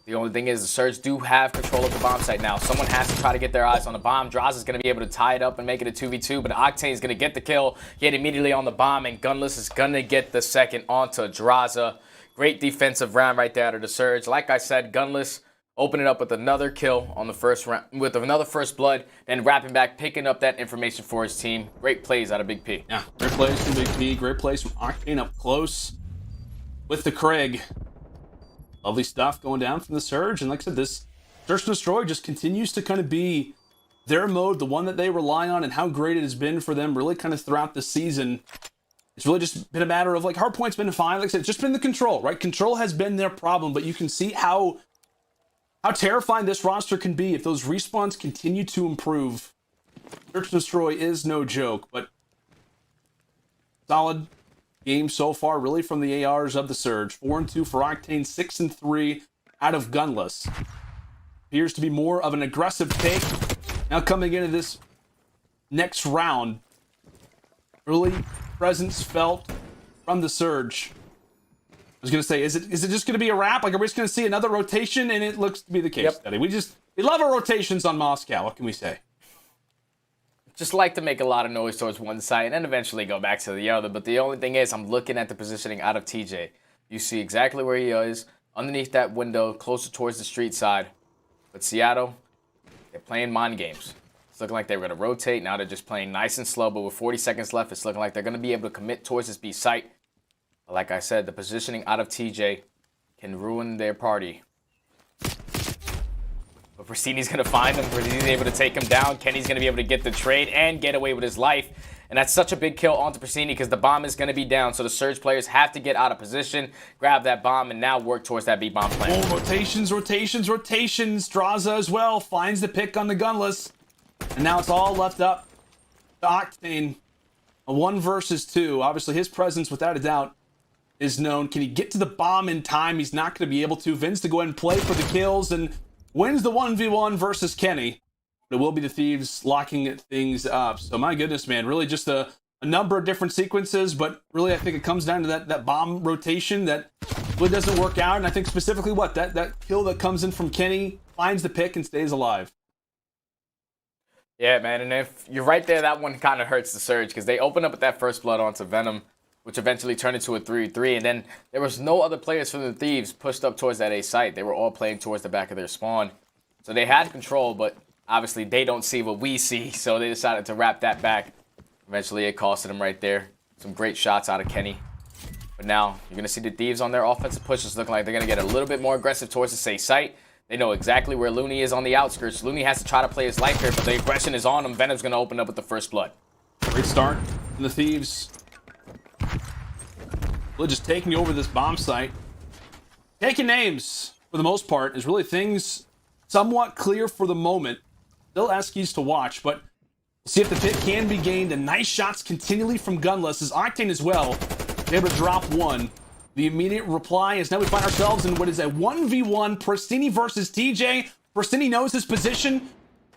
The only thing is the Surge do have control of the bomb site now. Someone has to try to get their eyes on the bomb. Draza's going to be able to tie it up and make it a 2v2, but Octane's going to get the kill, get immediately on the bomb, and Gunless is going to get the second onto Draza. Great defensive round right there out of the Surge. Like I said, Gunless opening up with another kill on the first round, with another first blood, then wrapping back, picking up that information for his team. Great plays out of Big P. Yeah, great plays from Big P. Great plays from Octane up close with the Craig. Lovely stuff going down from the Surge. And like I said, this Search and Destroy just continues to kind of be their mode, the one that they rely on, and how great it has been for them really kind of throughout the season. It's really just been a matter of, like, hardpoint's been fine. Like I said, it's just been the control, right? Control has been their problem, but you can see how terrifying this roster can be if those respawns continue to improve. Search and Destroy is no joke, but solid game so far, really, from the ARs of the Surge. 4-2 for Octane, 6-3 out of Gunless. Appears to be more of an aggressive take. Now coming into this next round, early presence felt from the Surge. I was going to say, is it just going to be a wrap? Like, are we just going to see another rotation? And it looks to be the case, Daddy. We love our rotations on Moscow. What can we say? Just like to make a lot of noise towards one side and then eventually go back to the other. But the only thing is, I'm looking at the positioning out of TJ. You see exactly where he is, underneath that window, closer towards the street side. But Seattle, they're playing mind games. It's looking like they were going to rotate. Now they're just playing nice and slow. But with 40 seconds left, it's looking like they're going to be able to commit towards this B site. But like I said, the positioning out of TJ can ruin their party. But Pristini's going to find him. Pristini's able to take him down. Kenny's going to be able to get the trade and get away with his life. And that's such a big kill onto Pristini because the bomb is going to be down. So the Surge players have to get out of position, grab that bomb, and now work towards that B-bomb plan. Oh, rotations. Draza as well finds the pick on the Gunless. And now it's all left up to Octane. A 1 versus 2. Obviously, his presence, without a doubt, is known. Can he get to the bomb in time? He's not going to be able to. Vin's to go ahead and play for the kills and wins the 1v1 versus Kenny. But it will be the Thieves locking things up. So my goodness, man, really just a number of different sequences, but really I think it comes down to that bomb rotation that really doesn't work out. And I think specifically that kill that comes in from Kenny finds the pick and stays alive. Yeah, man, and if you're right there, that one kind of hurts the Surge because they opened up with that first blood onto Venom, which eventually turned into a 3v3, and then there was no other players from the Thieves pushed up towards that A site. They were all playing towards the back of their spawn. So they had control, but obviously they don't see what we see, so they decided to wrap that back. Eventually it costed them right there. Some great shots out of Kenny. But now you're going to see the Thieves on their offensive pushes looking like they're going to get a little bit more aggressive towards the A site. They know exactly where Looney is on the outskirts. Looney has to try to play his life here, but the aggression is on him. Venom's going to open up with the first blood. Great start from the Thieves. Really just taking over this bomb site. Taking names, for the most part, is really things somewhat clear for the moment. Still Eskies to watch, but we'll see if the pick can be gained. And nice shots continually from Gunless as Octane as well. Able to drop one. The immediate reply is now we find ourselves in what is a 1v1 Pristini versus TJ. Pristini knows his position,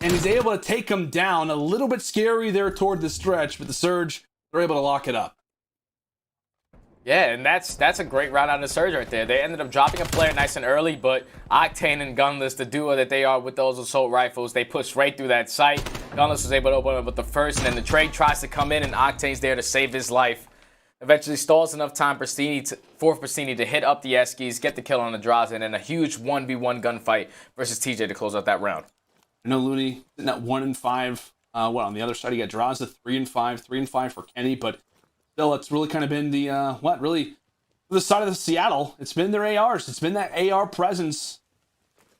and he's able to take him down. A little bit scary there toward the stretch, but the Surge, they're able to lock it up. Yeah, and that's a great round out of the Surge right there. They ended up dropping a player nice and early, but Octane and Gunless, the duo that they are with those assault rifles, they pushed right through that site. Gunless was able to open up with the first, and then the trade tries to come in, and Octane's there to save his life. Eventually stalls enough time for Pristini to hit up the Eskies, get the kill on the Draza, and then a huge 1v1 gunfight versus TJ to close out that round. I know Looney sitting at 1-5. On the other side, you got Draza 3-5, 3-5 for Kenny, but still, it's really kind of been the, really, the side of the Seattle, it's been their ARs. It's been that AR presence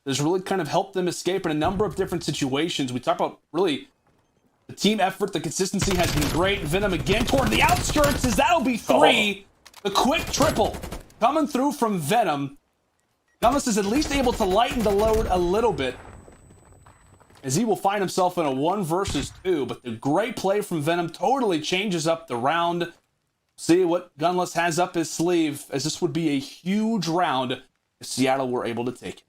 that's really kind of helped them escape in a number of different situations. We talk about, really, the team effort, the consistency has been great. Venom again toward the outskirts, as that'll be 3. The quick triple coming through from Venom. Gunless is at least able to lighten the load a little bit, as he will find himself in a 1 versus 2. But the great play from Venom totally changes up the round. See what Gunless has up his sleeve, as this would be a huge round if Seattle were able to take it.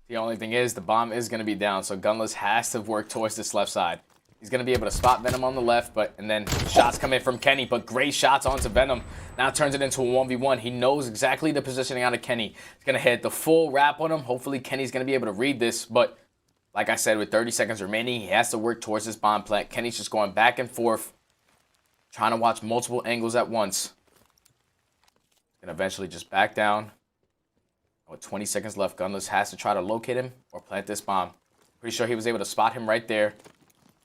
The only thing is the bomb is going to be down, so Gunless has to work towards this left side. He's going to be able to spot Venom on the left, and then shots come in from Kenny, but great shots onto Venom. Now turns it into a 1v1. He knows exactly the positioning out of Kenny. He's going to hit the full wrap on him. Hopefully Kenny's going to be able to read this, but like I said, with 30 seconds remaining, he has to work towards this bomb plant. Kenny's just going back and forth, trying to watch multiple angles at once. He's going to eventually just back down. With 20 seconds left, Gunless has to try to locate him or plant this bomb. Pretty sure he was able to spot him right there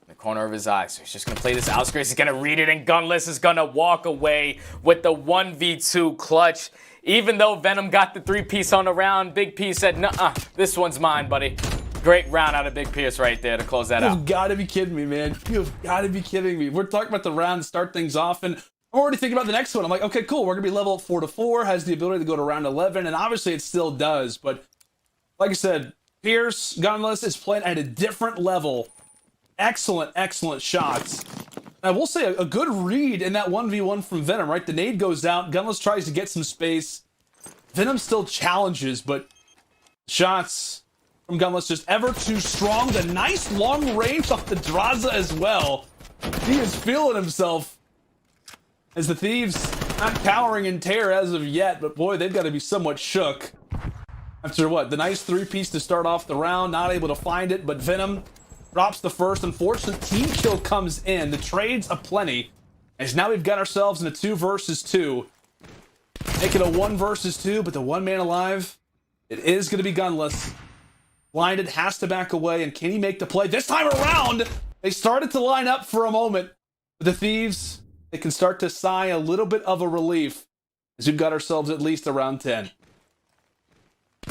in the corner of his eye. So he's just going to play this outskirts. He's going to read it, and Gunless is going to walk away with the 1v2 clutch. Even though Venom got the 3-piece on the round, Big P said, nuh-uh, this one's mine, buddy. Great round out of Big Pierce right there to close that out. You've got to be kidding me, man. You've got to be kidding me. We're talking about the round to start things off, and I'm already thinking about the next one. I'm like, okay, cool. We're going to be level 4-4, has the ability to go to round 11, and obviously it still does. But like I said, Pierce, Gunless is playing at a different level. Excellent, excellent shots. And I will say a good read in that 1v1 from Venom, right? The nade goes out. Gunless tries to get some space. Venom still challenges, but shots from Gunless just ever too strong. The nice long range off the Draza as well. He is feeling himself as the Thieves not cowering in terror as of yet, but boy, they've got to be somewhat shook. After what? The nice 3-piece to start off the round, not able to find it, but Venom drops the first. Unfortunate team kill comes in. The trades aplenty, as now we've got ourselves in a 2 versus 2. Make it a 1 versus 2, but the one man alive, it is going to be Gunless. Blinded, has to back away, and can he make the play? This time around, they started to line up for a moment. But the Thieves, they can start to sigh a little bit of a relief, as we've got ourselves at least around 10.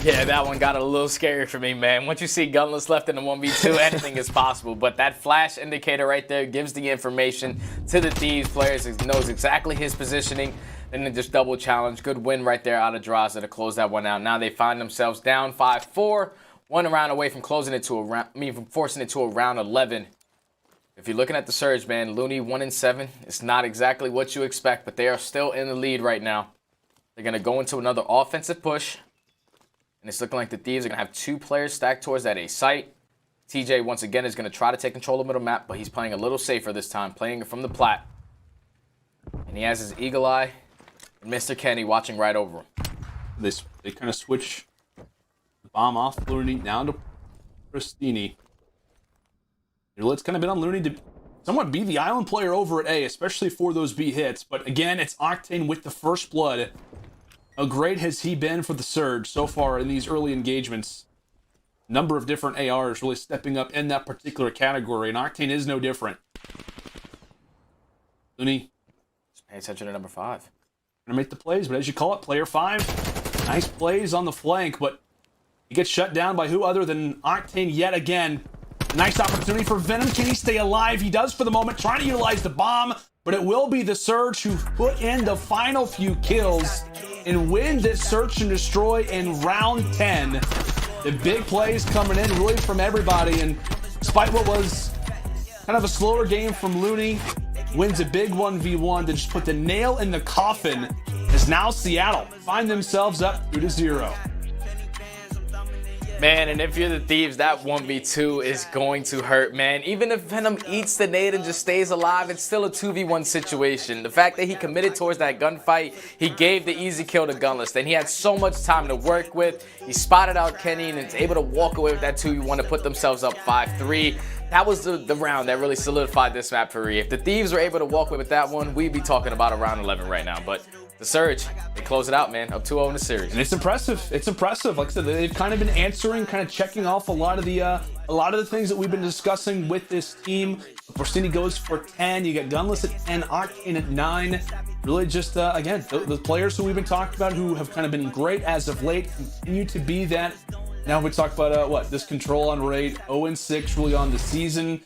Yeah, that one got a little scary for me, man. Once you see Gunless left in the 1v2, anything is possible. But that flash indicator right there gives the information to the Thieves players. He knows exactly his positioning. Then they just double challenge. Good win right there out of Draza to close that one out. Now they find themselves down 5-4. One round away from closing it to a round, from forcing it to a round 11. If you're looking at the surge, man, Looney 1-7. It's not exactly what you expect, but they are still in the lead right now. They're going to go into another offensive push. And it's looking like the Thieves are going to have 2 players stacked towards that A site. TJ, once again, is going to try to take control of the middle map, but he's playing a little safer this time, playing it from the plat. And he has his eagle eye and Mr. Kenny watching right over him. They kind of switch the bomb off Looney down to Pristini. It's kind of been on Looney to somewhat be the island player over at A, especially for those B hits. But again, it's Octane with the first blood. How great has he been for the Surge so far in these early engagements? Number of different ARs really stepping up in that particular category, and Octane is no different. Looney, just pay attention to number 5. Gonna make the plays, but as you call it, player 5. Nice plays on the flank, but he gets shut down by who other than Octane yet again. Nice opportunity for Venom. Can he stay alive? He does for the moment, trying to utilize the bomb, but it will be the Surge who put in the final few kills and win this search and destroy in round 10. The big plays coming in really from everybody, and despite what was kind of a slower game from Looney, wins a big 1v1 to just put the nail in the coffin, as now Seattle find themselves up 2-0. Man, and if you're the Thieves, that 1v2 is going to hurt, man. Even if Venom eats the nade and just stays alive, it's still a 2v1 situation. The fact that he committed towards that gunfight, he gave the easy kill to Gunless. Then he had so much time to work with. He spotted out Kenny and is able to walk away with that 2v1 to put themselves up 5-3. That was the round that really solidified this map for me. If the Thieves were able to walk away with that one, we'd be talking about a round 11 right now. But the Surge, they close it out, man. Up 2-0 in the series. And it's impressive. It's impressive. Like I said, they've kind of been answering, kind of checking off a lot of the things that we've been discussing with this team. Orsini goes for 10. You got Gunless at 10, Octane at 9. Really just, again, the players who we've been talking about who have kind of been great as of late continue to be that. Now we talk about, this control on raid, 0-6 really on the season.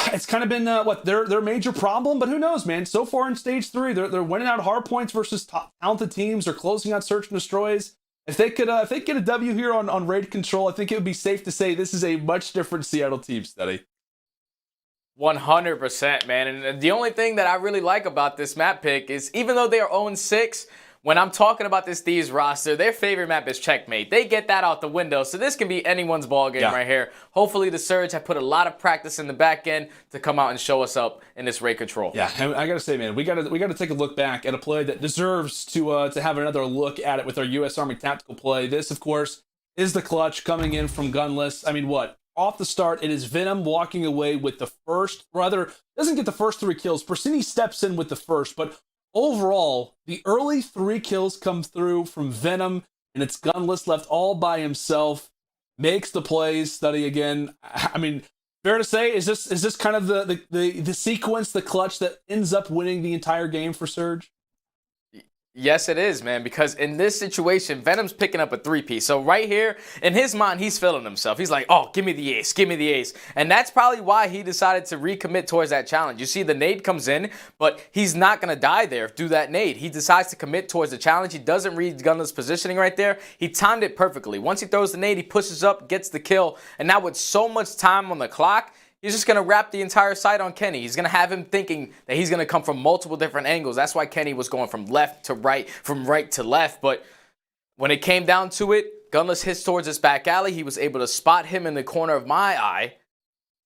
It's kind of been their major problem, but who knows, man? So far in stage 3, they're winning out hard points versus top talented teams. They're closing out search and destroys. If they get a W here on raid control, I think it would be safe to say this is a much different Seattle team study. 100%, man. And the only thing that I really like about this map pick is even though they are 0-6, when I'm talking about this Thieves roster, their favorite map is Checkmate. They get that out the window, so this can be anyone's ball game right here. Hopefully the Surge have put a lot of practice in the back end to come out and show us up in this raid control. Yeah, and I gotta say, man, we gotta take a look back at a play that deserves to have another look at it with our U.S. Army tactical play. This, of course, is the clutch coming in from Gunless. I mean, what? Off the start, it is Venom walking away with the first, rather, doesn't get the first 3 kills. Persini steps in with the first, but overall, the early 3 kills come through from Venom, and it's Gunless left all by himself, makes the plays, study again. I mean, fair to say, is this kind of the sequence, the clutch that ends up winning the entire game for Surge? Yes, it is, man, because in this situation, Venom's picking up a 3-piece. So right here, in his mind, he's feeling himself. He's like, oh, give me the ace, give me the ace. And that's probably why he decided to recommit towards that challenge. You see, the nade comes in, but he's not going to die there through that nade. He decides to commit towards the challenge. He doesn't read Gunless positioning right there. He timed it perfectly. Once he throws the nade, he pushes up, gets the kill. And now with so much time on the clock, he's just going to wrap the entire site on Kenny. He's going to have him thinking that he's going to come from multiple different angles. That's why Kenny was going from left to right, from right to left. But when it came down to it, Gunless hits towards his back alley. He was able to spot him in the corner of my eye.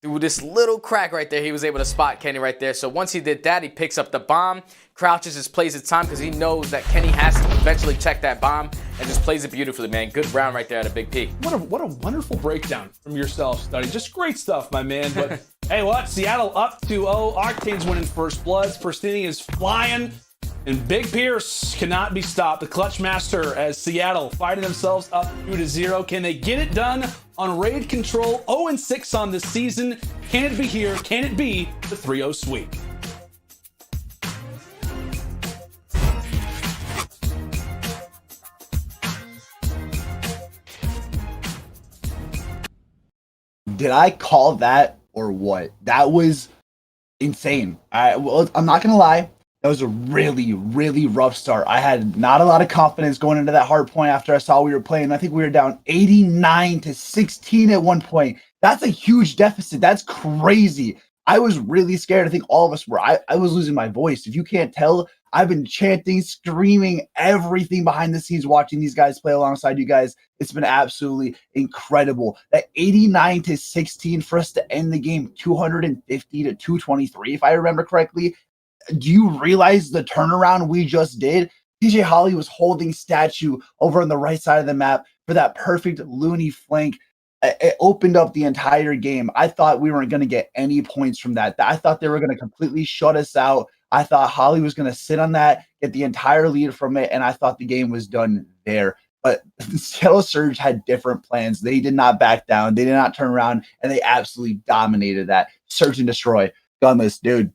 Through this little crack right there, he was able to spot Kenny right there. So once he did that, he picks up the bomb, crouches, just plays his time because he knows that Kenny has to eventually check that bomb and just plays it beautifully, man. Good round right there at a big peak. What a wonderful breakdown from yourself, Study. Just great stuff, my man. But hey, what? Seattle up 2-0. Octane's winning first bloods. Persini is flying. And Big Pierce cannot be stopped. The clutch master as Seattle fighting themselves up 2-0. Can they get it done on raid control? 0-6 on the season. Can it be here? Can it be the 3-0 sweep? Did I call that or what? That was insane. Well, I'm not going to lie. That was a really, really rough start. I had not a lot of confidence going into that hard point after I saw we were playing. I think we were down 89-16 at one point. That's a huge deficit. That's crazy. I was really scared. I think all of us were. I was losing my voice. If you can't tell, I've been chanting, screaming, everything behind the scenes, watching these guys play alongside you guys. It's been absolutely incredible. That 89-16 for us to end the game 250-223, if I remember correctly. Do you realize the turnaround we just did? PJ Holly was holding statue over on the right side of the map for that perfect loony flank. It opened up the entire game. I thought we weren't going to get any points from that. I thought they were going to completely shut us out. I thought Holly was going to sit on that, get the entire lead from it, and I thought the game was done there. But Seattle Surge had different plans. They did not back down. They did not turn around, and they absolutely dominated that. Search and destroy. Gunless, dude.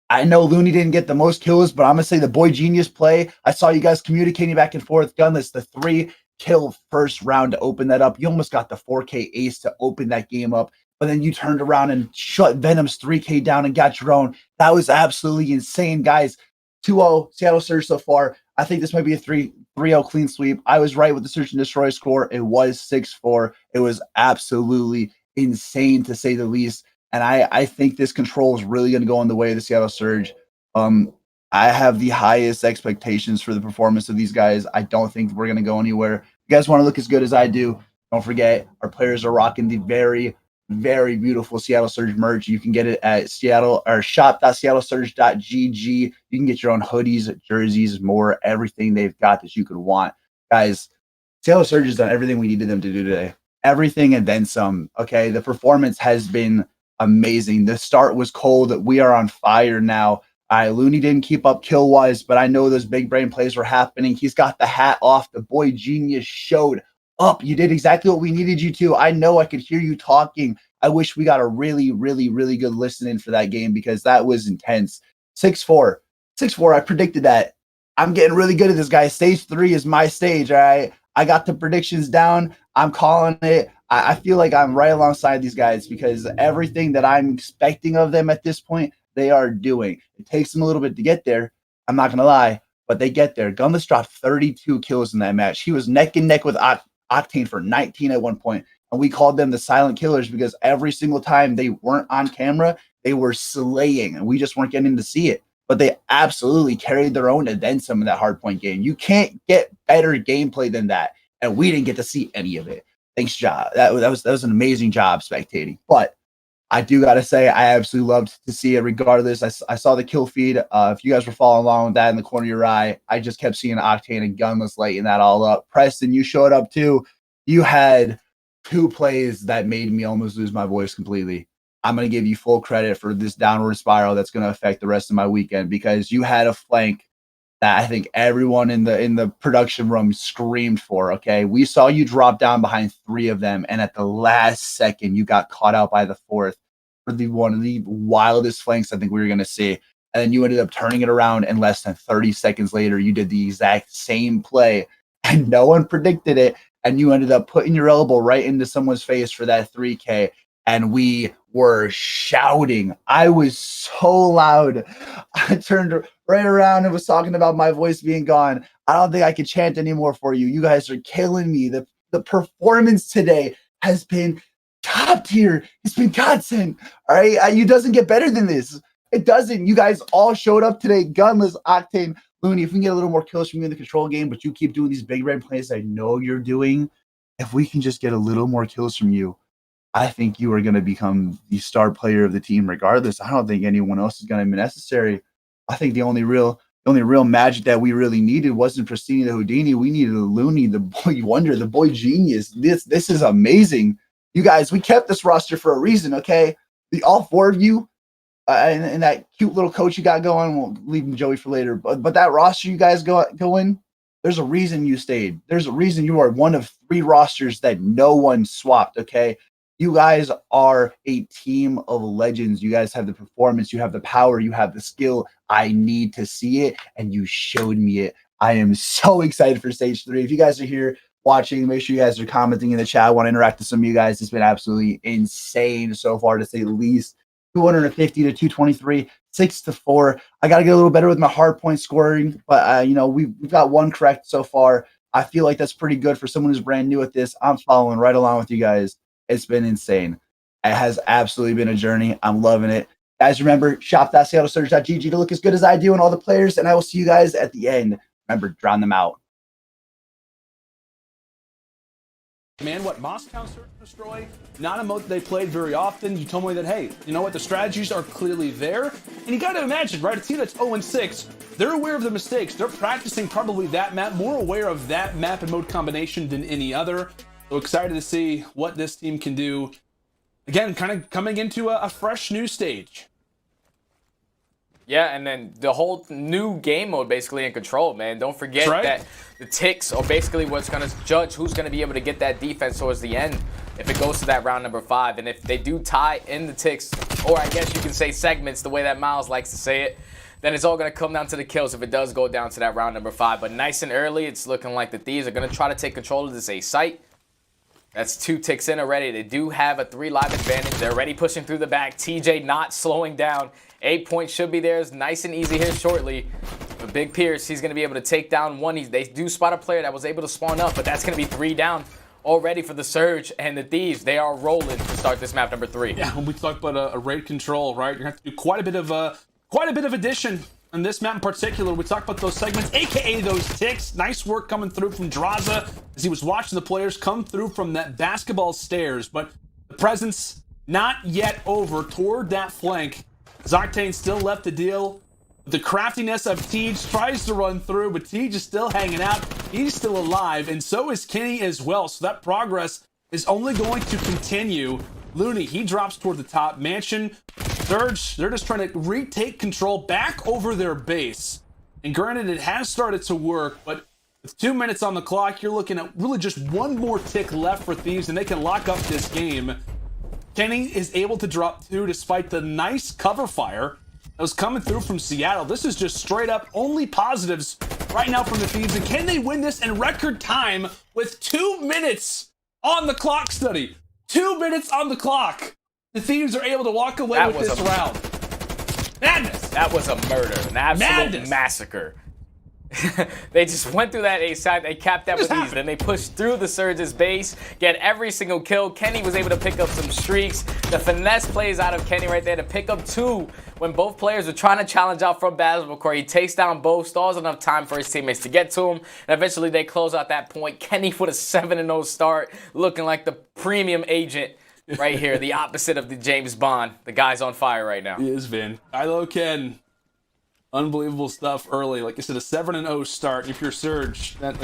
I know Looney didn't get the most kills, but I'm going to say the boy genius play. I saw you guys communicating back and forth. Gunless, the 3-kill first round to open that up. You almost got the 4K ace to open that game up, but then you turned around and shut Venom's 3K down and got your own. That was absolutely insane, guys. 2-0 Seattle Surge so far. I think this might be a 3-0 clean sweep. I was right with the search and destroy score. It was 6-4. It was absolutely insane, to say the least. And I think this control is really going to go in the way of the Seattle Surge. I have the highest expectations for the performance of these guys. I don't think we're going to go anywhere. If you guys want to look as good as I do, don't forget, our players are rocking the very, very beautiful Seattle Surge merch. You can get it at shop.seattlesurge.gg. You can get your own hoodies, jerseys, more, everything they've got that you could want. Guys, Seattle Surge has done everything we needed them to do today. Everything and then some. Okay, the performance has been amazing. The start was cold. We are on fire now. Looney didn't keep up kill-wise, but I know those big brain plays were happening. He's got the hat off. The boy genius showed up. You did exactly what we needed you to. I know I could hear you talking. I wish we got a really, really, really good listening for that game because that was intense. 6-4. 6-4. I predicted that. I'm getting really good at this, guy. Stage 3 is my stage, all right? I got the predictions down. I'm calling it. I feel like I'm right alongside these guys because everything that I'm expecting of them at this point, they are doing. It takes them a little bit to get there. I'm not going to lie, but they get there. Gunless dropped 32 kills in that match. He was neck and neck with Octane for 19 at one point, and we called them the silent killers because every single time they weren't on camera, they were slaying, and we just weren't getting to see it. but they absolutely carried their own and then some in that hardpoint game. You can't get better gameplay than that, and we didn't get to see any of it. Thanks, job. That was an amazing job spectating. But I do got to say, I absolutely loved to see it regardless. I saw the kill feed. If you guys were following along with that in the corner of your eye, I just kept seeing Octane and Gunless lighting that all up. Preston, you showed up too. You had 2 plays that made me almost lose my voice completely. I'm going to give you full credit for this downward spiral that's going to affect the rest of my weekend, because you had a flank that I think everyone in the production room screamed for. Okay, we saw you drop down behind 3 of them, and at the last second, you got caught out by the 4th for one of the wildest flanks I think we were going to see. And then you ended up turning it around, and less than 30 seconds later, you did the exact same play, and no one predicted it. And you ended up putting your elbow right into someone's face for that 3K. And we were shouting. I was so loud. I turned right around and was talking about my voice being gone. I don't think I could chant anymore for you. You guys are killing me. The performance today has been top tier. It's been godsend. All right. It doesn't get better than this. It doesn't. You guys all showed up today. Gunless, Octane, Looney. If we can get a little more kills from you in the control game, but you keep doing these big red plays I know you're doing, if we can just get a little more kills from you, I think you are going to become the star player of the team regardless. I don't think anyone else is going to be necessary. I think the only real magic that we really needed wasn't Pristini the Houdini. We needed a Looney, the boy wonder, the boy genius. This is amazing. You guys, we kept this roster for a reason, okay? All 4 of you and that cute little coach you got going, we'll leave Joey for later, but that roster you guys go in, there's a reason you stayed. There's a reason you are one of 3 rosters that no one swapped, okay? You guys are a team of legends. You guys have the performance, you have the power, you have the skill. I need to see it, and you showed me it. I am so excited for stage 3. If you guys are here watching, make sure you guys are commenting in the chat. I want to interact with some of you guys. It's been absolutely insane so far, to say the least. 250 to 223, 6-4. I got to get a little better with my hard point scoring, but we've got 1 correct so far. I feel like that's pretty good for someone who's brand new at this. I'm following right along with you guys. It's been insane. It has absolutely been a journey. I'm loving it. Guys, remember, shop.seattlesurge.gg to look as good as I do and all the players, and I will see you guys at the end. Remember, drown them out. Man, what Moscow Search and Destroy, not a mode that they played very often. You told me that, hey, you know what, the strategies are clearly there. And you got to imagine, right, a team that's 0-6, they're aware of the mistakes. They're practicing probably that map, more aware of that map and mode combination than any other. So excited to see what this team can do. Again, kind of coming into a fresh new stage. Yeah, and then the whole new game mode basically in control, man. Don't forget that the ticks are basically what's going to judge who's going to be able to get that defense towards the end if it goes to that round number 5. And if they do tie in the ticks, or I guess you can say segments, the way that Miles likes to say it, then it's all going to come down to the kills if it does go down to that round number 5. But nice and early, it's looking like the Thieves are going to try to take control of this A site. That's 2 ticks in already. They do have a 3 live advantage. They're already pushing through the back. TJ not slowing down. 8 points should be theirs. Nice and easy here shortly. But Big Pierce, he's going to be able to take down 1. They do spot a player that was able to spawn up, but that's going to be 3 down already for the Surge and the Thieves. They are rolling to start this map number 3. Yeah, when we talk about a raid control, right, you're going to have to do quite a bit of addition on this map in particular. We talked about those segments, aka those ticks. Nice work coming through from Draza as he was watching the players come through from that basketball stairs, but the presence not yet over toward that flank. Octane still left to deal. The craftiness of Tej tries to run through, but Tej is still hanging out. He's still alive, and so is Kenny as well. So that progress is only going to continue. Looney, he drops toward the top. Mansion, Surge, they're just trying to retake control back over their base. And granted, it has started to work, but with 2 minutes on the clock, you're looking at really just 1 more tick left for Thieves, and they can lock up this game. Kenny is able to drop 2 despite the nice cover fire that was coming through from Seattle. This is just straight up only positives right now from the Thieves. And can they win this in record time with 2 minutes on the clock, Study? 2 minutes on the clock. The Thieves are able to walk away with this round. Madness. That was a murder, an absolute massacre. They just went through that A side. They capped that with ease. Then they pushed through the Surge's base, get every single kill. Kenny was able to pick up some streaks. The finesse plays out of Kenny right there to pick up 2 when both players were trying to challenge out from basketball court. He takes down both, stalls enough time for his teammates to get to him, and eventually they close out that point. Kenny with a 7-0 start, looking like the premium agent right here, the opposite of the James Bond. The guy's on fire right now. He is, Vin. Kylo Ken. Unbelievable stuff early. Like I said, a 7-0 start. If you're Surge, that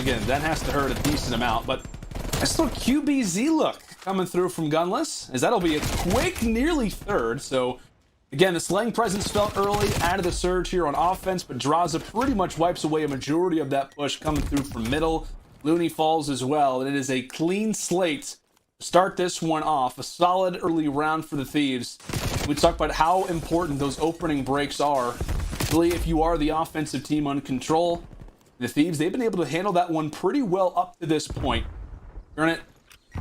has to hurt a decent amount. But nice little QBZ look coming through from Gunless, as that'll be a quick, nearly third. So, again, the slaying presence felt early out of the Surge here on offense, but Draza pretty much wipes away a majority of that push coming through from middle. Looney falls as well, and it is a clean slate to start this one off. A solid early round for the Thieves. We talked about how important those opening breaks are. Really, if you are the offensive team on control, the Thieves, they've been able to handle that one pretty well up to this point. Granted,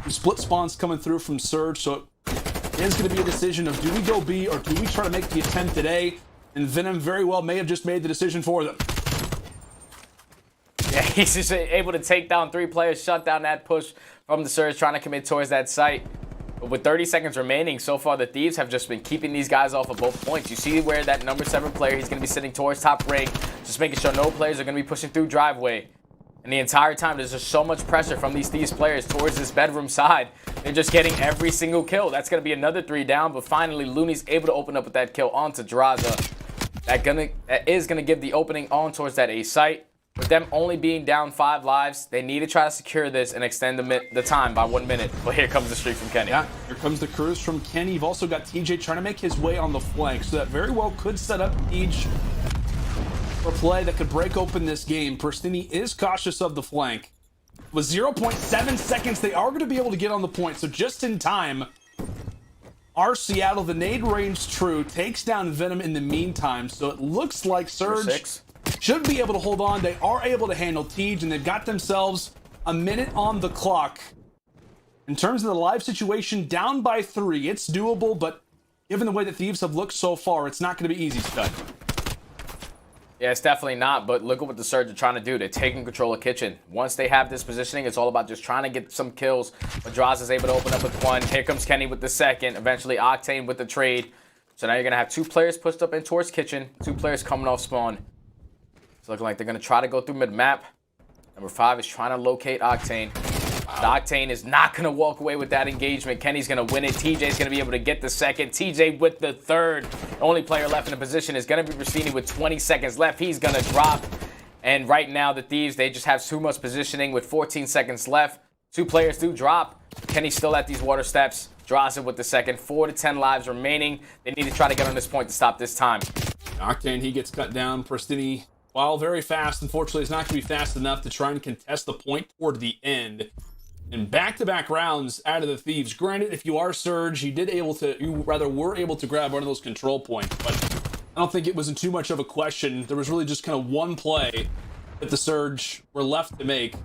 split spawns coming through from Surge, so it is going to be a decision of do we go B or do we try to make the attempt today? And Venom very well may have just made the decision for them. Yeah, he's just able to take down 3 players, shut down that push from the Surge, trying to commit towards that site. But with 30 seconds remaining, so far the Thieves have just been keeping these guys off of both points. You see where that number 7 player, he's going to be sitting towards top ring, just making sure no players are going to be pushing through driveway. And the entire time, there's just so much pressure from these Thieves players towards this bedroom side. They're just getting every single kill. That's going to be another 3 down, but finally, Looney's able to open up with that kill onto Draza. That is going to give the opening on towards that A site. With them only being down 5 lives, they need to try to secure this and extend the time by 1 minute. But here comes the streak from Kenny. Yeah, here comes the cruise from Kenny. You've also got TJ trying to make his way on the flank, so that very well could set up Tej for a play that could break open this game. Pristini is cautious of the flank. With 0.7 seconds, they are going to be able to get on the point, so just in time. Our Seattle, the nade range true, takes down Venom in the meantime, so it looks like Surge should be able to hold on. They are able to handle Tej, and they've got themselves a minute on the clock. In terms of the live situation, down by 3. It's doable, but given the way the Thieves have looked so far, it's not going to be easy, Stud. Yeah, it's definitely not, but look at what the Surge are trying to do. They're taking control of Kitchen. Once they have this positioning, it's all about just trying to get some kills. But Draza is able to open up with 1. Here comes Kenny with the 2nd. Eventually, Octane with the trade. So now you're going to have 2 players pushed up in towards Kitchen. 2 players coming off spawn. It's looking like they're going to try to go through mid-map. Number 5 is trying to locate Octane. But Octane is not going to walk away with that engagement. Kenny's going to win it. TJ's going to be able to get the 2nd. TJ with the 3rd. The only player left in the position is going to be Rustini with 20 seconds left. He's going to drop. And right now, the Thieves, they just have too much positioning with 14 seconds left. 2 players do drop. Kenny's still at these water steps. Draws it with the 2nd. 4 to 10 lives remaining. They need to try to get on this point to stop this time. Octane, he gets cut down. Pristini, while very fast, unfortunately, it's not going to be fast enough to try and contest the point toward the end. And back-to-back rounds out of the Thieves. Granted, if you are Surge, you were able to grab one of those control points, but I don't think it was in too much of a question. There was really just kind of one play that the Surge were left to make.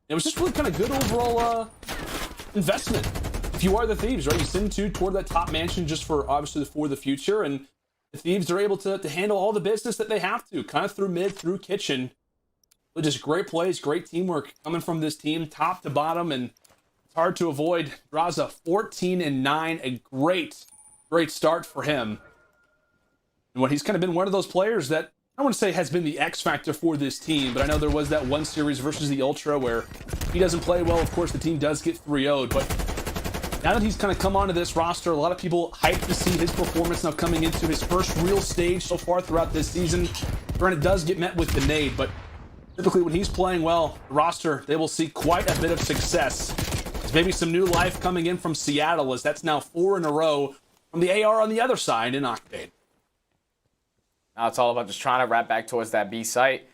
It was just really kind of good overall investment. If you are the Thieves, right? You send 2 toward that top mansion just for, obviously, for the future, and the Thieves are able to handle all the business that they have to, kind of through mid, through kitchen. But just great plays, great teamwork coming from this team, top to bottom, and it's hard to avoid. Draza 14-9, a great start for him. And he's kind of been one of those players that I don't want to say has been the X factor for this team, but I know there was that one series versus the Ultra where he doesn't play well. Of course, the team does get 3-0'd, but now that he's kind of come onto this roster, a lot of people hyped to see his performance now coming into his first real stage so far throughout this season. Granted, does get met with the nade, but typically when he's playing well, the roster, they will see quite a bit of success. There's maybe some new life coming in from Seattle, as that's now 4 in a row from the AR on the other side in Octane. Now it's all about just trying to wrap back towards that B site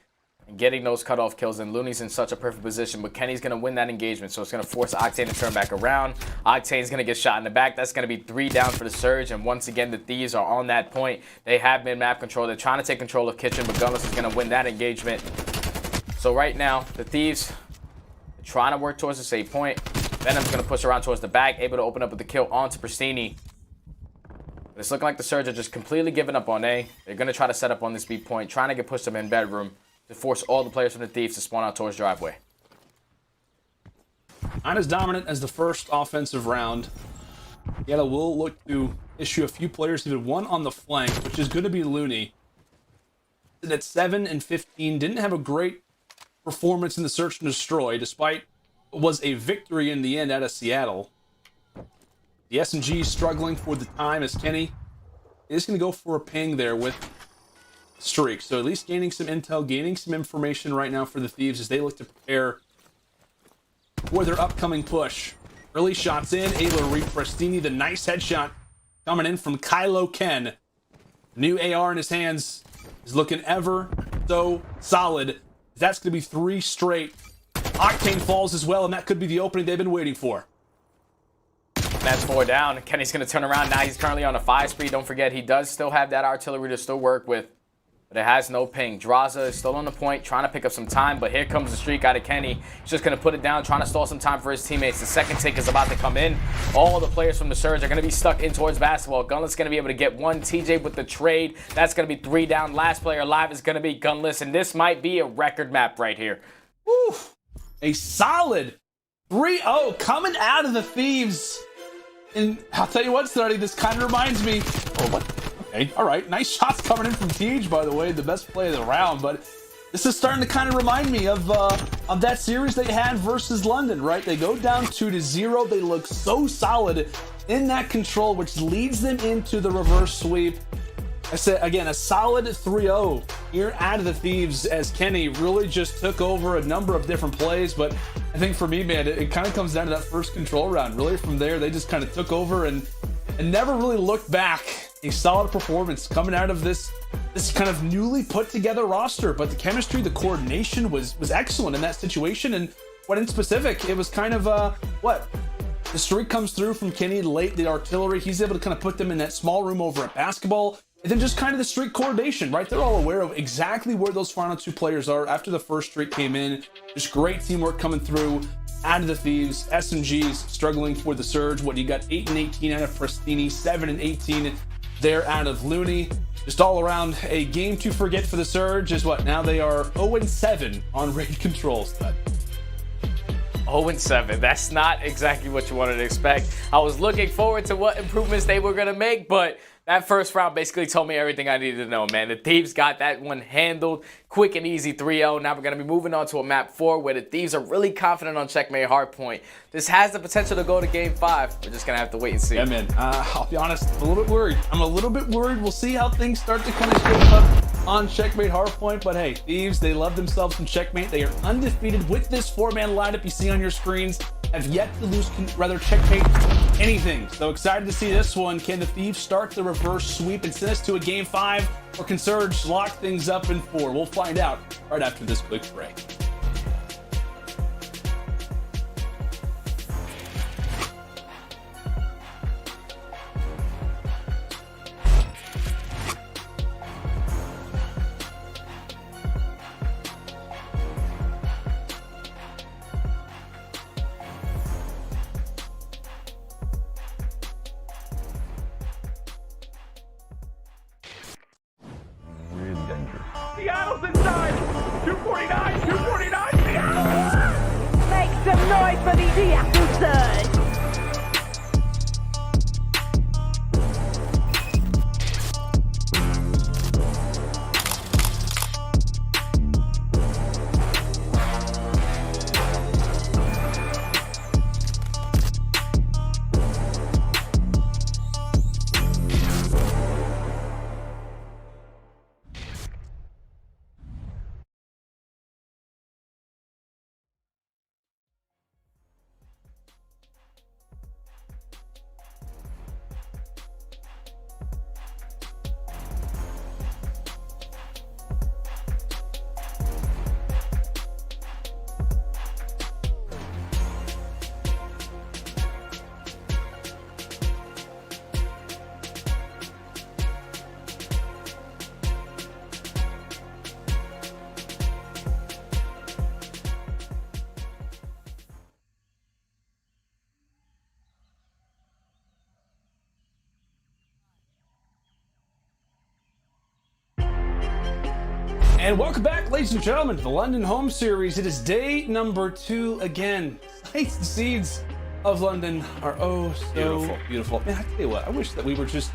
and getting those cutoff kills. And Looney's in such a perfect position, but Kenny's going to win that engagement, so it's going to force Octane to turn back around. Octane's going to get shot in the back. That's going to be 3 down for the Surge, and once again, the Thieves are on that point. They have mid-map control. They're trying to take control of Kitchen, but Gunless is going to win that engagement. So right now, the Thieves are trying to work towards the save point. Venom's going to push around towards the back, able to open up with the kill onto Pristini. But it's looking like the Surge are just completely giving up on A. They're going to try to set up on this B point, trying to get pushed up in bedroom. to force all the players from the Thieves to spawn out towards driveway. Not as dominant as the first offensive round. Yellow will look to issue a few players, even one on the flank, which is going to be Looney. At 7 and 15, didn't have a great performance in the search and destroy, despite what was a victory in the end out of Seattle. The SMG struggling for the time as Kenny is going to go for a ping there with Streak. So at least gaining some intel, gaining some information right now for the Thieves as they look to prepare for their upcoming push. Early shots in, able to read Prestini. The nice headshot coming in from Kylo Ken. New AR in his hands is looking ever so solid. That's going to be 3 straight Octane falls as well, and that could be the opening they've been waiting for. That's 4 down. Kenny's going to turn around. Now he's currently on a 5 speed. Don't forget, he does still have that artillery to still work with, but it has no ping. Draza is still on the point, trying to pick up some time, but here comes the streak out of Kenny. He's just going to put it down, trying to stall some time for his teammates. The second tick is about to come in. All the players from the Surge are going to be stuck in towards basketball. Gunless going to be able to get 1. TJ with the trade. That's going to be 3 down. Last player alive is going to be Gunless, and this might be a record map right here. Woo! A solid 3-0 coming out of the Thieves. And I'll tell you what, Snuddy, this kind of reminds me... Oh, what? Okay, all right. Nice shots coming in from Thieves, by the way. The best play of the round. But this is starting to kind of remind me of that series they had versus London, right? They go down 2-0. They look so solid in that control, which leads them into the reverse sweep. I said, again, a solid 3-0 here out of the Thieves as Kenny really just took over a number of different plays. But I think for me, man, it kind of comes down to that first control round. Really from there, they just kind of took over and never really looked back. A solid performance coming out of this kind of newly put together roster. But the chemistry, the coordination was excellent in that situation. And what in specific, it was kind of, the streak comes through from Kenny late, the artillery. He's able to kind of put them in that small room over at basketball. And then just kind of the streak coordination, right? They're all aware of exactly where those final 2 players are after the first streak came in. Just great teamwork coming through out of the Thieves. SMGs struggling for the Surge. What, you got 8 and 18 out of Prestini, 7 and 18 there out of Looney. Just all around a game to forget for the Surge is what? Now they are 0-7 on raid controls. 0-7. That's not exactly what you wanted to expect. I was looking forward to what improvements they were going to make, but that first round basically told me everything I needed to know, man. The Thieves got that one handled. Quick and easy 3-0. Now we're going to be moving on to a map 4 where the Thieves are really confident on Checkmate Hardpoint. This has the potential to go to game 5. We're just going to have to wait and see. Yeah, man. I'll be honest, I'm a little bit worried. We'll see how things start to kind of shape up on Checkmate Hardpoint. But hey, Thieves, they love themselves in Checkmate. They are undefeated with this 4-man lineup you see on your screens. Have yet to lose, Checkmate anything. So excited to see this one. Can the Thieves start the reverse sweep and send us to a game 5? Or can Surge lock things up in 4? We'll find out right after this quick break. Seattle's inside! 249! 249! Seattle! Make some noise for the Seattle Surge! And welcome back, ladies and gentlemen, to the London Home Series. It is day number 2 again. Sights and seeds of London are oh so beautiful. Man, I tell you what, I wish that we were just,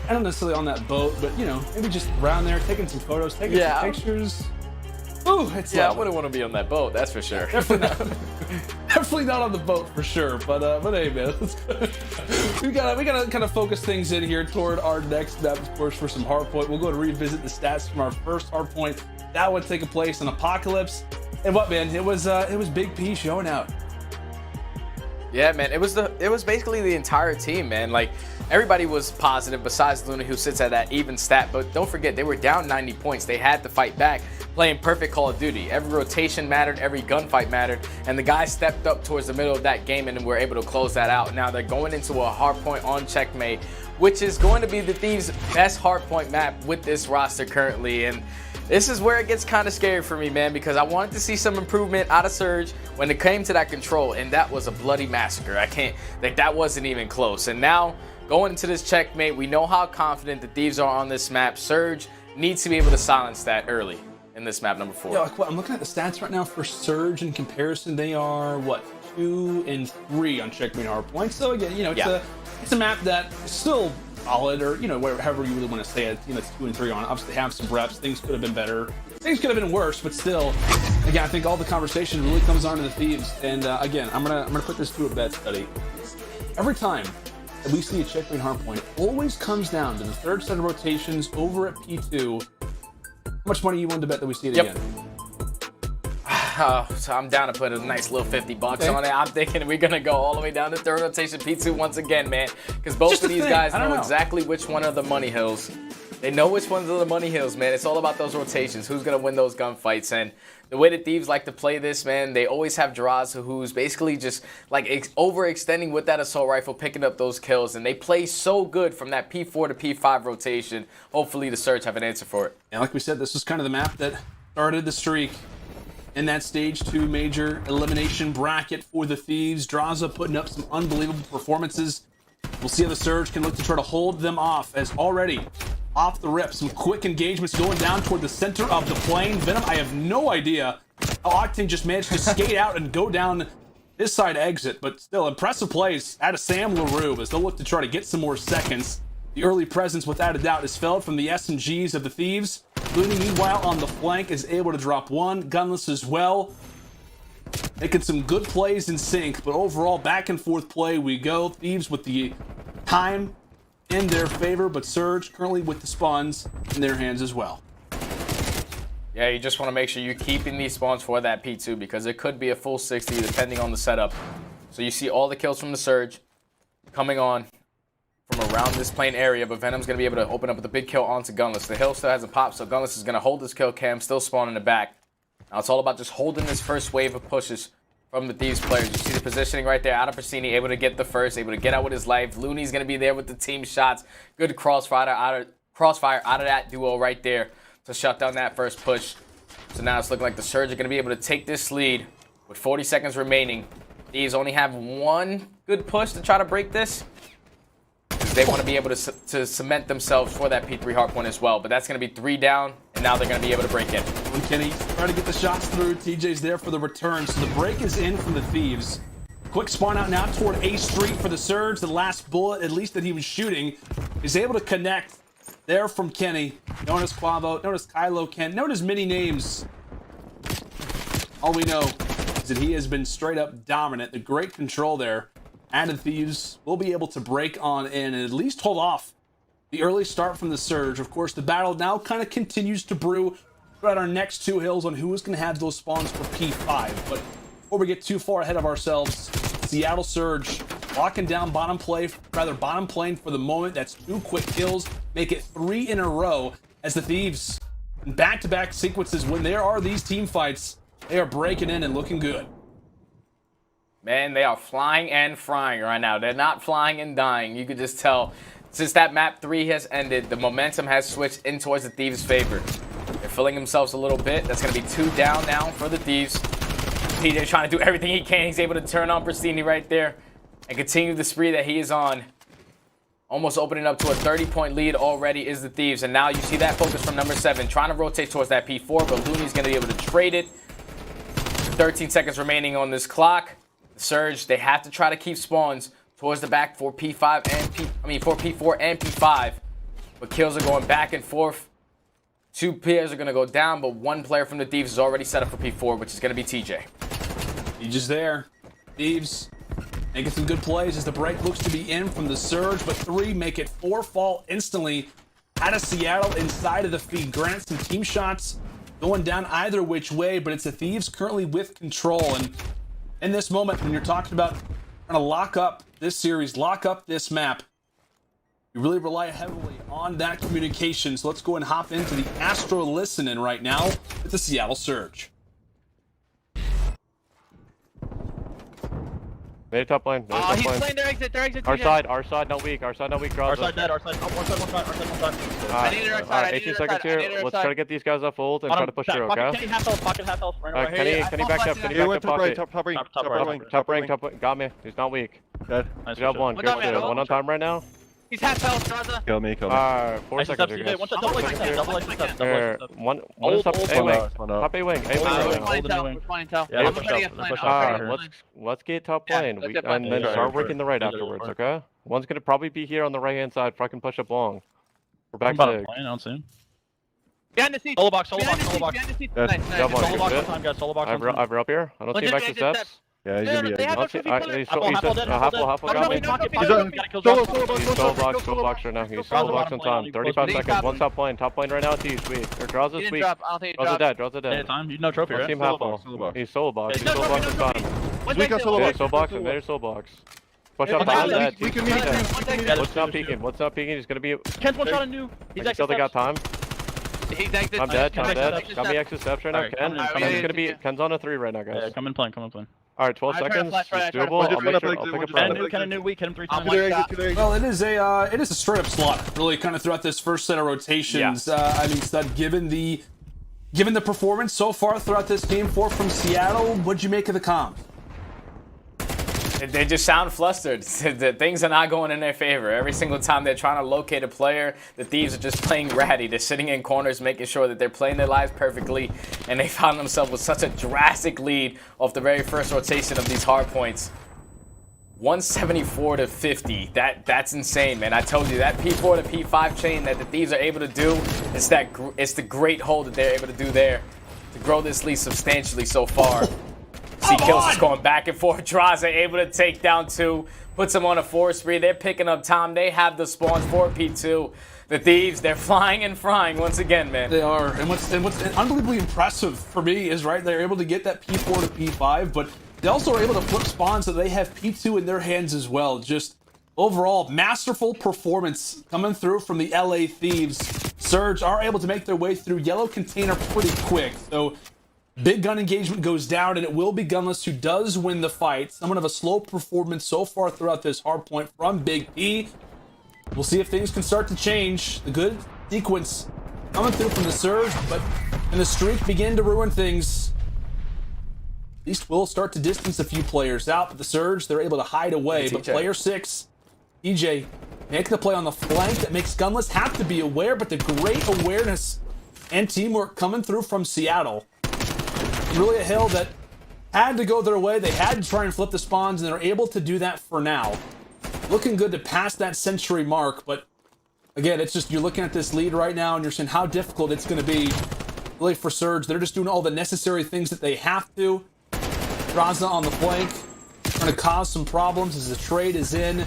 I don't necessarily on that boat, but you know, maybe just around there taking some photos, taking some pictures. Ooh, it's I wouldn't want to be on that boat, that's for sure. Definitely not on the boat for sure, but hey man, we gotta kind of focus things in here toward our next map, of course, for some hardpoint. We'll go to revisit the stats from our first hardpoint. That would take place in Apocalypse, and what man, it was Big P showing out. Yeah, man, it was basically the entire team, man. Like, everybody was positive besides Luna, who sits at that even stat. But don't forget, they were down 90 points. They had to fight back, playing perfect Call of Duty. Every rotation mattered, every gunfight mattered, and the guys stepped up towards the middle of that game and were able to close that out. Now they're going into a hardpoint on Checkmate, which is going to be the Thieves' best hardpoint map with this roster currently. And this is where it gets kind of scary for me, man, because I wanted to see some improvement out of Surge when it came to that control, and that was a bloody massacre. That wasn't even close. And now, going into this Checkmate, we know how confident the Thieves are on this map. Surge needs to be able to silence that early in this map number 4. Yeah, I'm looking at the stats right now for Surge. In comparison, they are, what, 2 and 3 on Checkmate hardpoint. So again, you know, it's a map that is still solid, or you know, however you really want to say it. You know, it's 2 and 3 on. Obviously, they have some reps. Things could have been better. Things could have been worse, but still, again, I think all the conversation really comes on to the Thieves. And again, I'm gonna put this to a bet study. Every time that we see a Checkmate hardpoint, it always comes down to the third set of rotations over at P2. How much money you willing to bet that we see it again? So I'm down to put a nice little $50 on it. I'm thinking we're gonna go all the way down to third rotation P2 once again, man, because both of these guys know exactly which one are the money hills. They know which ones are the money hills, man. It's all about those rotations. Who's gonna win those gunfights? And the way the Thieves like to play this, man, they always have Draza, who's basically just like overextending with that assault rifle, picking up those kills, and they play so good from that P4 to P5 rotation. Hopefully the Surge have an answer for it. And like we said, this was kind of the map that started the streak in that stage 2 major elimination bracket for the Thieves. Draza putting up some unbelievable performances. We'll see how the Surge can look to try to hold them off, as already off the rip, some quick engagements going down toward the center of the plane. Venom, I have no idea how Octane just managed to skate out and go down this side exit, but still impressive plays out of Sam LaRue as they'll look to try to get some more seconds. The early presence, without a doubt, is felt from the SMGs of the Thieves. Looney, meanwhile, on the flank, is able to drop one, gunless as well. Making some good plays in sync, but overall, back and forth play we go. Thieves with the time in their favor, but Surge currently with the spawns in their hands as well. Yeah, you just want to make sure you're keeping these spawns for that P2, because it could be a full 60 depending on the setup. So you see all the kills from the Surge coming on from around this plane area, but Venom's going to be able to open up with a big kill onto Gunless. The hill still hasn't popped, so Gunless is going to hold this kill cam, still spawn in the back. Now it's all about just holding this first wave of pushes from the Thieves players. You see the positioning right there. Out of Persini, able to get the first, able to get out with his life. Looney's going to be there with the team shots. Good crossfire out of that duo right there to shut down that first push. So now it's looking like the Surge are going to be able to take this lead with 40 seconds remaining. Thieves only have one good push to try to break this, because they want to be able to cement themselves for that P3 hardpoint as well. But that's going to be 3 down, and now they're going to be able to break in. And Kenny trying to get the shots through. TJ's there for the return, so the break is in from the Thieves. Quick spawn out now toward A Street for the Surge. The last bullet, at least that he was shooting, is able to connect there from Kenny. Known as Quavo, known as Kylo Ken, known as many names. All we know is that he has been straight up dominant. The great control there. And the Thieves will be able to break on in and at least hold off the early start from the Surge. Of course, the battle now kind of continues to brew throughout our next 2 hills on who is going to have those spawns for P5. But before we get too far ahead of ourselves, Seattle Surge locking down bottom plane for the moment. That's 2 quick kills, make it 3 in a row as the Thieves in back-to-back sequences. When there are these team fights, they are breaking in and looking good. Man, they are flying and frying right now. They're not flying and dying. You could just tell. Since that map 3 has ended, the momentum has switched in towards the Thieves' favor. They're filling themselves a little bit. That's going to be 2 down now for the Thieves. PJ trying to do everything he can. He's able to turn on Pristini right there and continue the spree that he is on. Almost opening up to a 30-point lead already is the Thieves. And now you see that focus from number 7, trying to rotate towards that P4, but Looney's going to be able to trade it. 13 seconds remaining on this clock. The Surge, they have to try to keep spawns towards the back for P4 and P5. But kills are going back and forth. 2 players are going to go down, but 1 player from the Thieves is already set up for P4, which is going to be TJ. He's just there. Thieves making some good plays as the break looks to be in from the Surge, but 3 make it 4 fall instantly out of Seattle inside of the feed. Granted, some team shots going down either which way, but it's the Thieves currently with control. And in this moment, when you're talking about trying to lock up this series, lock up this map, you really rely heavily on that communication. So let's go and hop into the Astro listening right now with the Seattle Surge. Made top lane. He's playing their exit. Our side, not weak. Draws Our side dead. One side. I need it our side. 18 seconds here. Let's try to get these guys off ult and try to push through, okay? Kenny half health. Pocket half health. Kenny back up. Kenny back up. Top ring. Top ring. Got me. He's not weak. Dead. Good job, one. Good job. 1 on time right now. He's half health. Straza. Kill me. 4 seconds here, guys. One shot. Double exit. One is top A wing. Top A wing. Let's get top lane and then start working the right afterwards, okay? One's gonna probably be here on the right hand side if I can push up long. We're back to I don't see him. Behind the seat. Solo box. Nice. Solo box on time, guys. Solo box on time. I've up here. I don't see him back to steps. Yeah, he's gonna be he's half got me. He's solo box right now. He's solo box on time. 35 seconds. One top lane right now. He's weak. Draws us weak. Draws it dead. You no trophy, right? Team half full. He's solo box. He's solo box on time. There's solo box and there's solo box. Push up behind that. What's not peeking? He's gonna be. Ken's one shot a new. He's still got time. I'm dead. Got me extra steps right now. Ken's gonna be. Ken's on a 3 right now, guys. Yeah, come in plane. Alright, 12 seconds. It's doable. I'll make sure I'll pick up Kind of new weak. Hit him 3 times. Well, it is a straight up slaughter, really, kind of throughout this first set of rotations. Yeah. I mean, Stud, given the performance so far throughout this game 4 from Seattle, what'd you make of the comms? They just sound flustered. The things are not going in their favor. Every single time they're trying to locate a player, the Thieves are just playing ratty. They're sitting in corners, making sure that they're playing their lives perfectly, and they found themselves with such a drastic lead off the very first rotation of these hard points. 174 to 50. That's insane, man. I told you that P4 to P5 chain that the Thieves are able to do. It's the great hold that they're able to do there to grow this lead substantially so far. See kills is going back and forth. Draza able to take down 2, puts them on a 4 spree. They're picking up time. They have the spawns for P2. The Thieves, they're flying and frying once again, man. They are. And what's unbelievably impressive for me is, right, they're able to get that P4 to P5, but they also are able to flip spawns so they have P2 in their hands as well. Just overall, masterful performance coming through from the LA Thieves. Surge are able to make their way through yellow container pretty quick. So big gun engagement goes down, and it will be Gunless who does win the fight. Somewhat of a slow performance so far throughout this hard point from Big P. We'll see if things can start to change. The good sequence coming through from the Surge, but can the streak begin to ruin things? At least we'll start to distance a few players out, but the Surge, they're able to hide away. But player 6, TJ, making the play on the flank that makes Gunless have to be aware, but the great awareness and teamwork coming through from Seattle. Really a hill that had to go their way. They had to try and flip the spawns, and they're able to do that for now. Looking good to pass that century mark, but again, it's just, you're looking at this lead right now, and you're seeing how difficult it's going to be really for Surge. They're just doing all the necessary things that they have to. Draza on the flank, trying to cause some problems as the trade is in,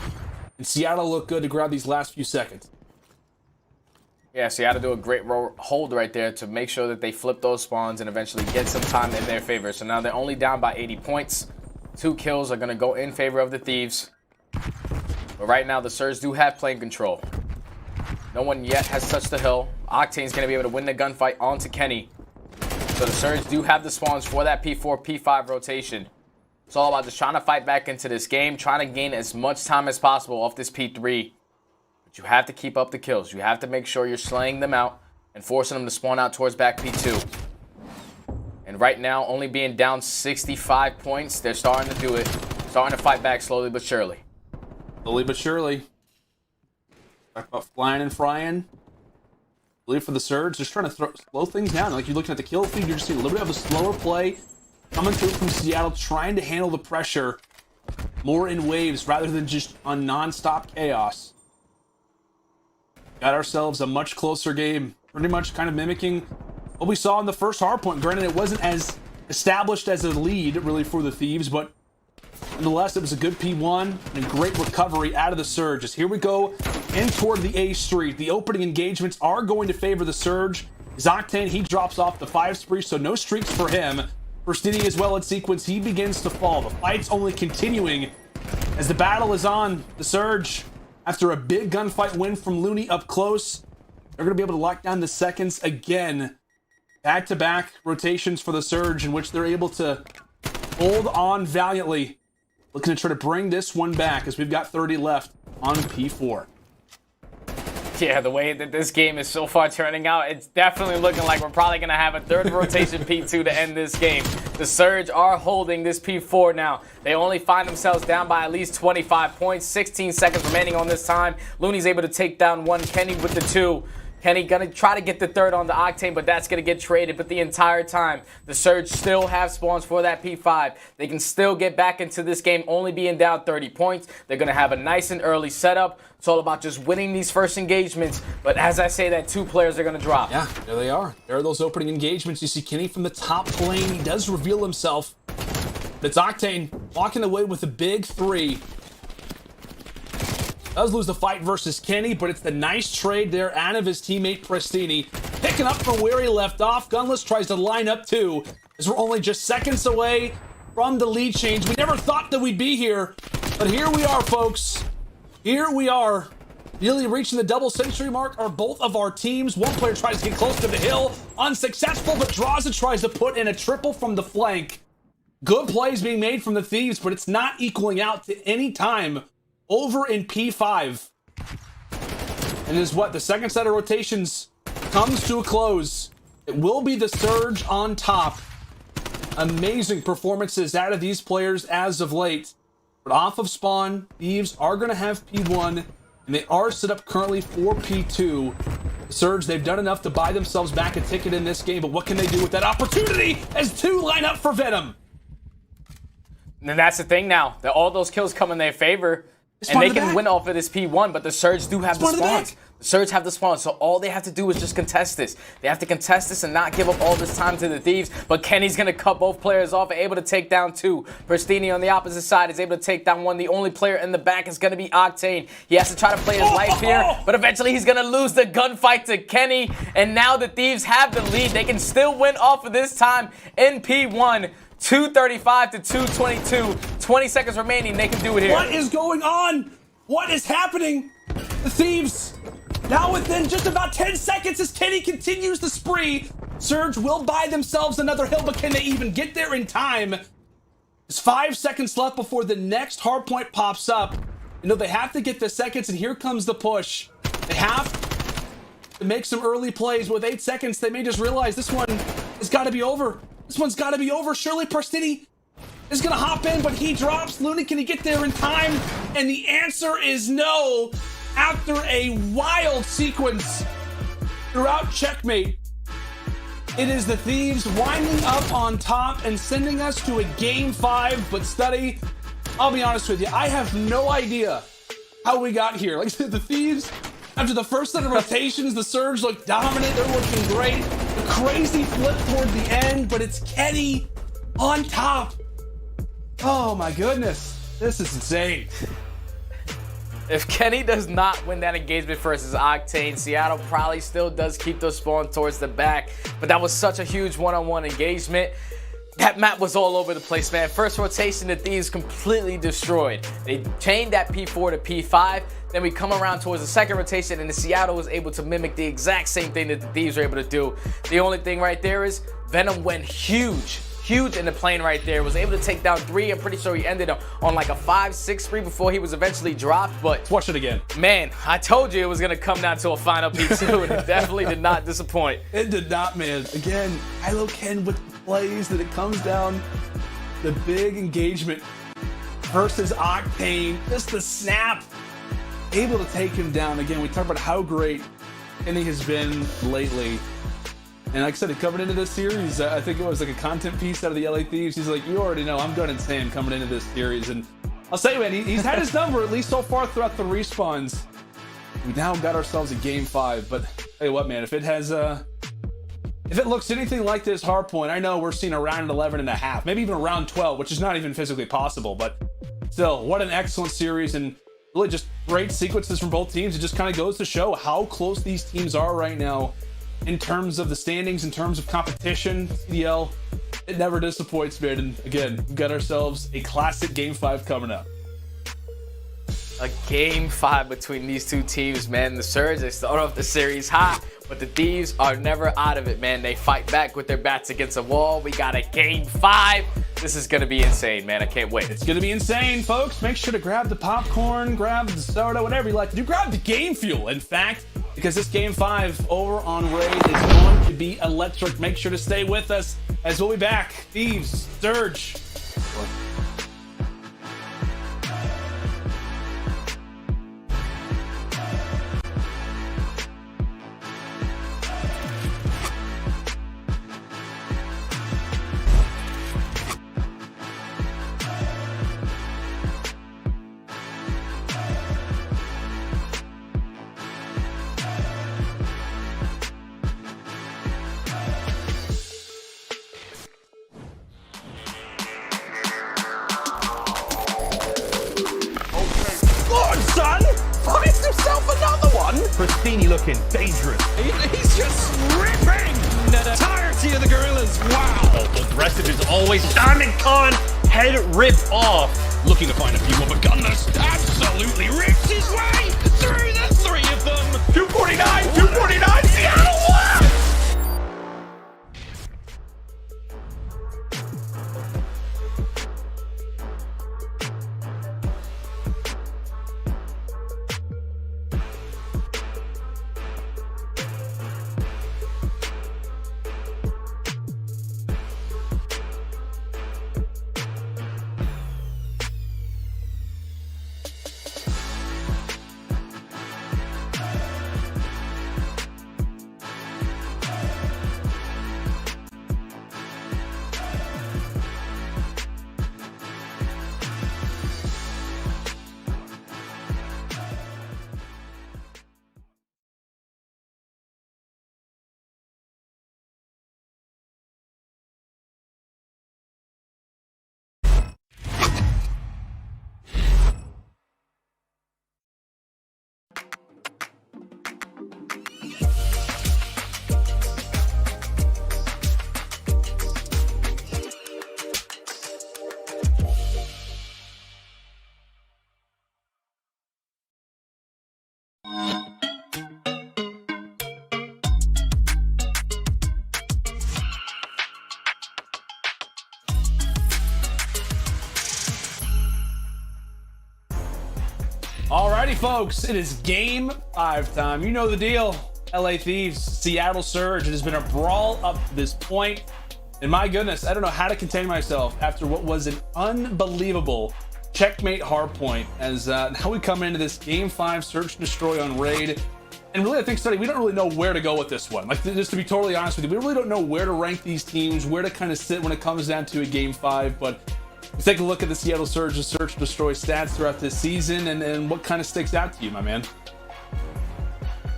and Seattle look good to grab these last few seconds. Yeah, Seattle do a great hold right there to make sure that they flip those spawns and eventually get some time in their favor. So now they're only down by 80 points. 2 kills are going to go in favor of the Thieves. But right now, the Surge do have plane control. No one yet has touched the hill. Octane's going to be able to win the gunfight onto Kenny. So the Surge do have the spawns for that P4, P5 rotation. It's all about just trying to fight back into this game, trying to gain as much time as possible off this P3. But you have to keep up the kills. You have to make sure you're slaying them out and forcing them to spawn out towards back P2. And right now, only being down 65 points, they're starting to do it. Starting to fight back slowly but surely. Slowly but surely. Talk about flying and frying. Really for the Surge, just trying to slow things down. Like you're looking at the kill feed, you're just seeing a little bit of a slower play coming through from Seattle, trying to handle the pressure more in waves rather than just on non-stop chaos. Got ourselves a much closer game, pretty much kind of mimicking what we saw in the first hardpoint. Granted, it wasn't as established as a lead really for the Thieves, but nonetheless, it was a good P1 and a great recovery out of the Surge. As here we go in toward the A Street. The opening engagements are going to favor the Surge. Octane, he drops off the 5 spree, so no streaks for him. Pristini as well in sequence, he begins to fall. The fight's only continuing as the battle is on. The Surge, after a big gunfight win from Looney up close, they're going to be able to lock down the seconds again. Back-to-back rotations for the Surge in which they're able to hold on valiantly. Looking to try to bring this one back as we've got 30 left on P4. Yeah, the way that this game is so far turning out, it's definitely looking like we're probably going to have a third rotation P2 to end this game. The Surge are holding this P4 now. They only find themselves down by at least 25 points. 16 seconds remaining on this time. Looney's able to take down one. Kenny with the 2. Kenny gonna try to get the third on the Octane, but that's gonna get traded. But the entire time, the Surge still have spawns for that P5. They can still get back into this game, only being down 30 points. They're gonna have a nice and early setup. It's all about just winning these first engagements. But as I say that, 2 players are gonna drop. Yeah, there they are. There are those opening engagements. You see Kenny from the top lane. He does reveal himself. It's Octane walking away with a big 3. Does lose the fight versus Kenny, but it's the nice trade there out of his teammate Pristini. Picking up from where he left off. Gunless tries to line up too, as we're only just seconds away from the lead change. We never thought that we'd be here, but here we are, folks. Here we are. Nearly reaching the double century mark are both of our teams. One player tries to get close to the hill. Unsuccessful, but Draza tries to put in a triple from the flank. Good plays being made from the Thieves, but it's not equaling out to any time over in P5. And is what the second set of rotations comes to a close. It will be the Surge on top. Amazing performances out of these players as of late. But off of spawn, Thieves are going to have P1, and they are set up currently for P2. The Surge, they've done enough to buy themselves back a ticket in this game, but what can they do with that opportunity as 2 line up for Venom? And that's the thing now, that all those kills come in their favor. And they can win off of this P1, but the Surge do have the spawns. The Surge have the spawns, so all they have to do is just contest this. They have to contest this and not give up all this time to the Thieves, but Kenny's going to cut both players off, able to take down 2. Pristini on the opposite side is able to take down 1. The only player in the back is going to be Octane. He has to try to play his life here, but eventually he's going to lose the gunfight to Kenny, and now the Thieves have the lead. They can still win off of this time in P1. 235 to 222. 20 seconds remaining. They can do it here. What is going on? What is happening? The Thieves now within just about 10 seconds as Kenny continues the spree. Surge will buy themselves another hill, but can they even get there in time? There's 5 seconds left before the next hardpoint pops up. You know, they have to get the seconds, and here comes the push. They have to make some early plays. With 8 seconds, they may just realize this one has got to be over. This one's got to be over. Surely Pristini is going to hop in, but he drops. Looney, can he get there in time? And the answer is no. After a wild sequence throughout Checkmate, it is the Thieves winding up on top and sending us to a Game 5. But Study, I'll be honest with you, I have no idea how we got here. Like I said, the Thieves, after the first set of rotations, the Surge looked dominant. They're looking great. The crazy flip toward the end, but it's Kenny on top. Oh my goodness. This is insane. If Kenny does not win that engagement versus Octane, Seattle probably still does keep those spawns towards the back. But that was such a huge one-on-one engagement. That map was all over the place, man. First rotation, the Thieves completely destroyed. They chained that P4 to P5. Then we come around towards the second rotation, and the Seattle was able to mimic the exact same thing that the Thieves were able to do. The only thing right there is Venom went huge in the plane right there. Was able to take down 3. I'm pretty sure he ended up on like a 5-6 spree before he was eventually dropped. But let's watch it again. Man, I told you it was going to come down to a final P2, and it definitely did not disappoint. It did not, man. Again, Kylo Ken with the plays that it comes down. The big engagement versus Octane. Just the snap able to take him down. Again, we talked about how great Kenny has been lately. And like I said, it covered into this series. I think it was like a content piece out of the LA Thieves. He's like, you already know I'm gunning Sam coming into this series. And I'll say, man, he's had his number, at least so far throughout the respawns. We now got ourselves a game 5. But tell you what, man, if it looks anything like this hardpoint, I know we're seeing around 11.5, maybe even around 12, which is not even physically possible. But still, what an excellent series, and really just great sequences from both teams. It just kind of goes to show how close these teams are right now in terms of the standings, in terms of competition. CDL, it never disappoints, man. And again, we've got ourselves a classic Game 5 coming up. A Game 5 between these two teams, man. The Surge, they start off the series hot, but the Thieves are never out of it, man. They fight back with their backs against a wall. We got a Game 5. This is going to be insane, man. I can't wait. It's going to be insane, folks. Make sure to grab the popcorn, grab the soda, whatever you like to do. Grab the game fuel, in fact, because this Game 5 over on Raid is going to be electric. Make sure to stay with us as we'll be back. Thieves, Surge. Pristini looking dangerous. He's just ripping the entirety of the gorillas. Wow. Aggressive is always diamond con. Head rip off. Looking to find a few more, but Gunless absolutely rips his way through the 3 of them. 249, Seattle, wow. Alrighty, folks, it is Game 5 time. You know the deal. LA Thieves, Seattle Surge. It has been a brawl up to this point. And my goodness, I don't know how to contain myself after what was an unbelievable checkmate hardpoint as now we come into this Game 5 Search and Destroy on Raid. And really, I think, Sonny, we don't really know where to go with this one. Like, just to be totally honest with you, we really don't know where to rank these teams, where to kind of sit when it comes down to a Game 5. But let's take a look at the Seattle Surge's Search and Destroy stats throughout this season and what kind of sticks out to you, my man.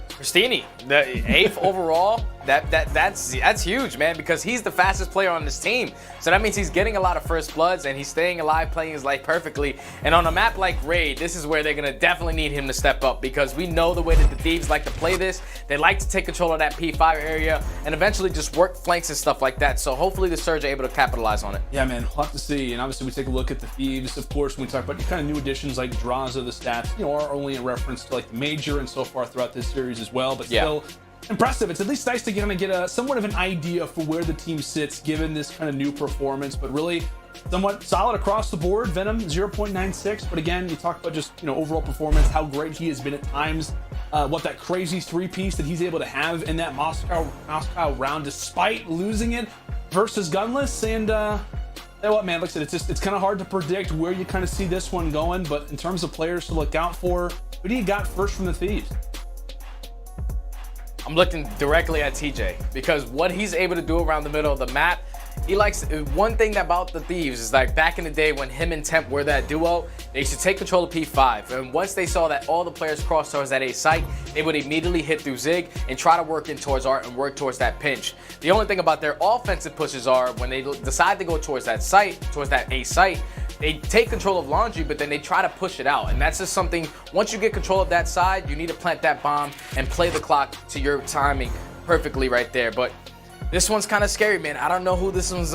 Pristini, the 8th overall, that's huge, man, because he's the fastest player on this team. So that means he's getting a lot of first bloods and he's staying alive, playing his life perfectly. And on a map like Raid, this is where they're going to definitely need him to step up, because we know the way that the Thieves like to play this. They like to take control of that P5 area and eventually just work flanks and stuff like that. So hopefully the Surge are able to capitalize on it. Yeah, man, we'll have to see. And obviously we take a look at the Thieves. Of course, when we talk about kind of new additions like draws of the stats, you know, are only in reference to like the major and so far throughout this series as well, but still impressive. It's at least nice to kind of get a somewhat of an idea for where the team sits given this kind of new performance, but really somewhat solid across the board. Venom 0.96, but again, you talk about just, you know, overall performance, how great he has been at times, what that crazy 3-piece that he's able to have in that Moscow round despite losing it versus Gunless. And You know what, man, like I said, it's kind of hard to predict where you kind of see this one going, but in terms of players to look out for, who do you got first from the Thieves? I'm looking directly at TJ because what he's able to do around the middle of the map, he likes, one thing about the Thieves is like back in the day when him and Temp were that duo, they used to take control of P5. And once they saw that all the players crossed towards that A site, they would immediately hit through Zig and try to work in towards Art and work towards that pinch. The only thing about their offensive pushes are when they decide to go towards that site, towards that A site, they take control of Laundry, but then they try to push it out. And that's just something, once you get control of that side, you need to plant that bomb and play the clock to your timing perfectly right there. But this one's kind of scary, man. I don't know who this one's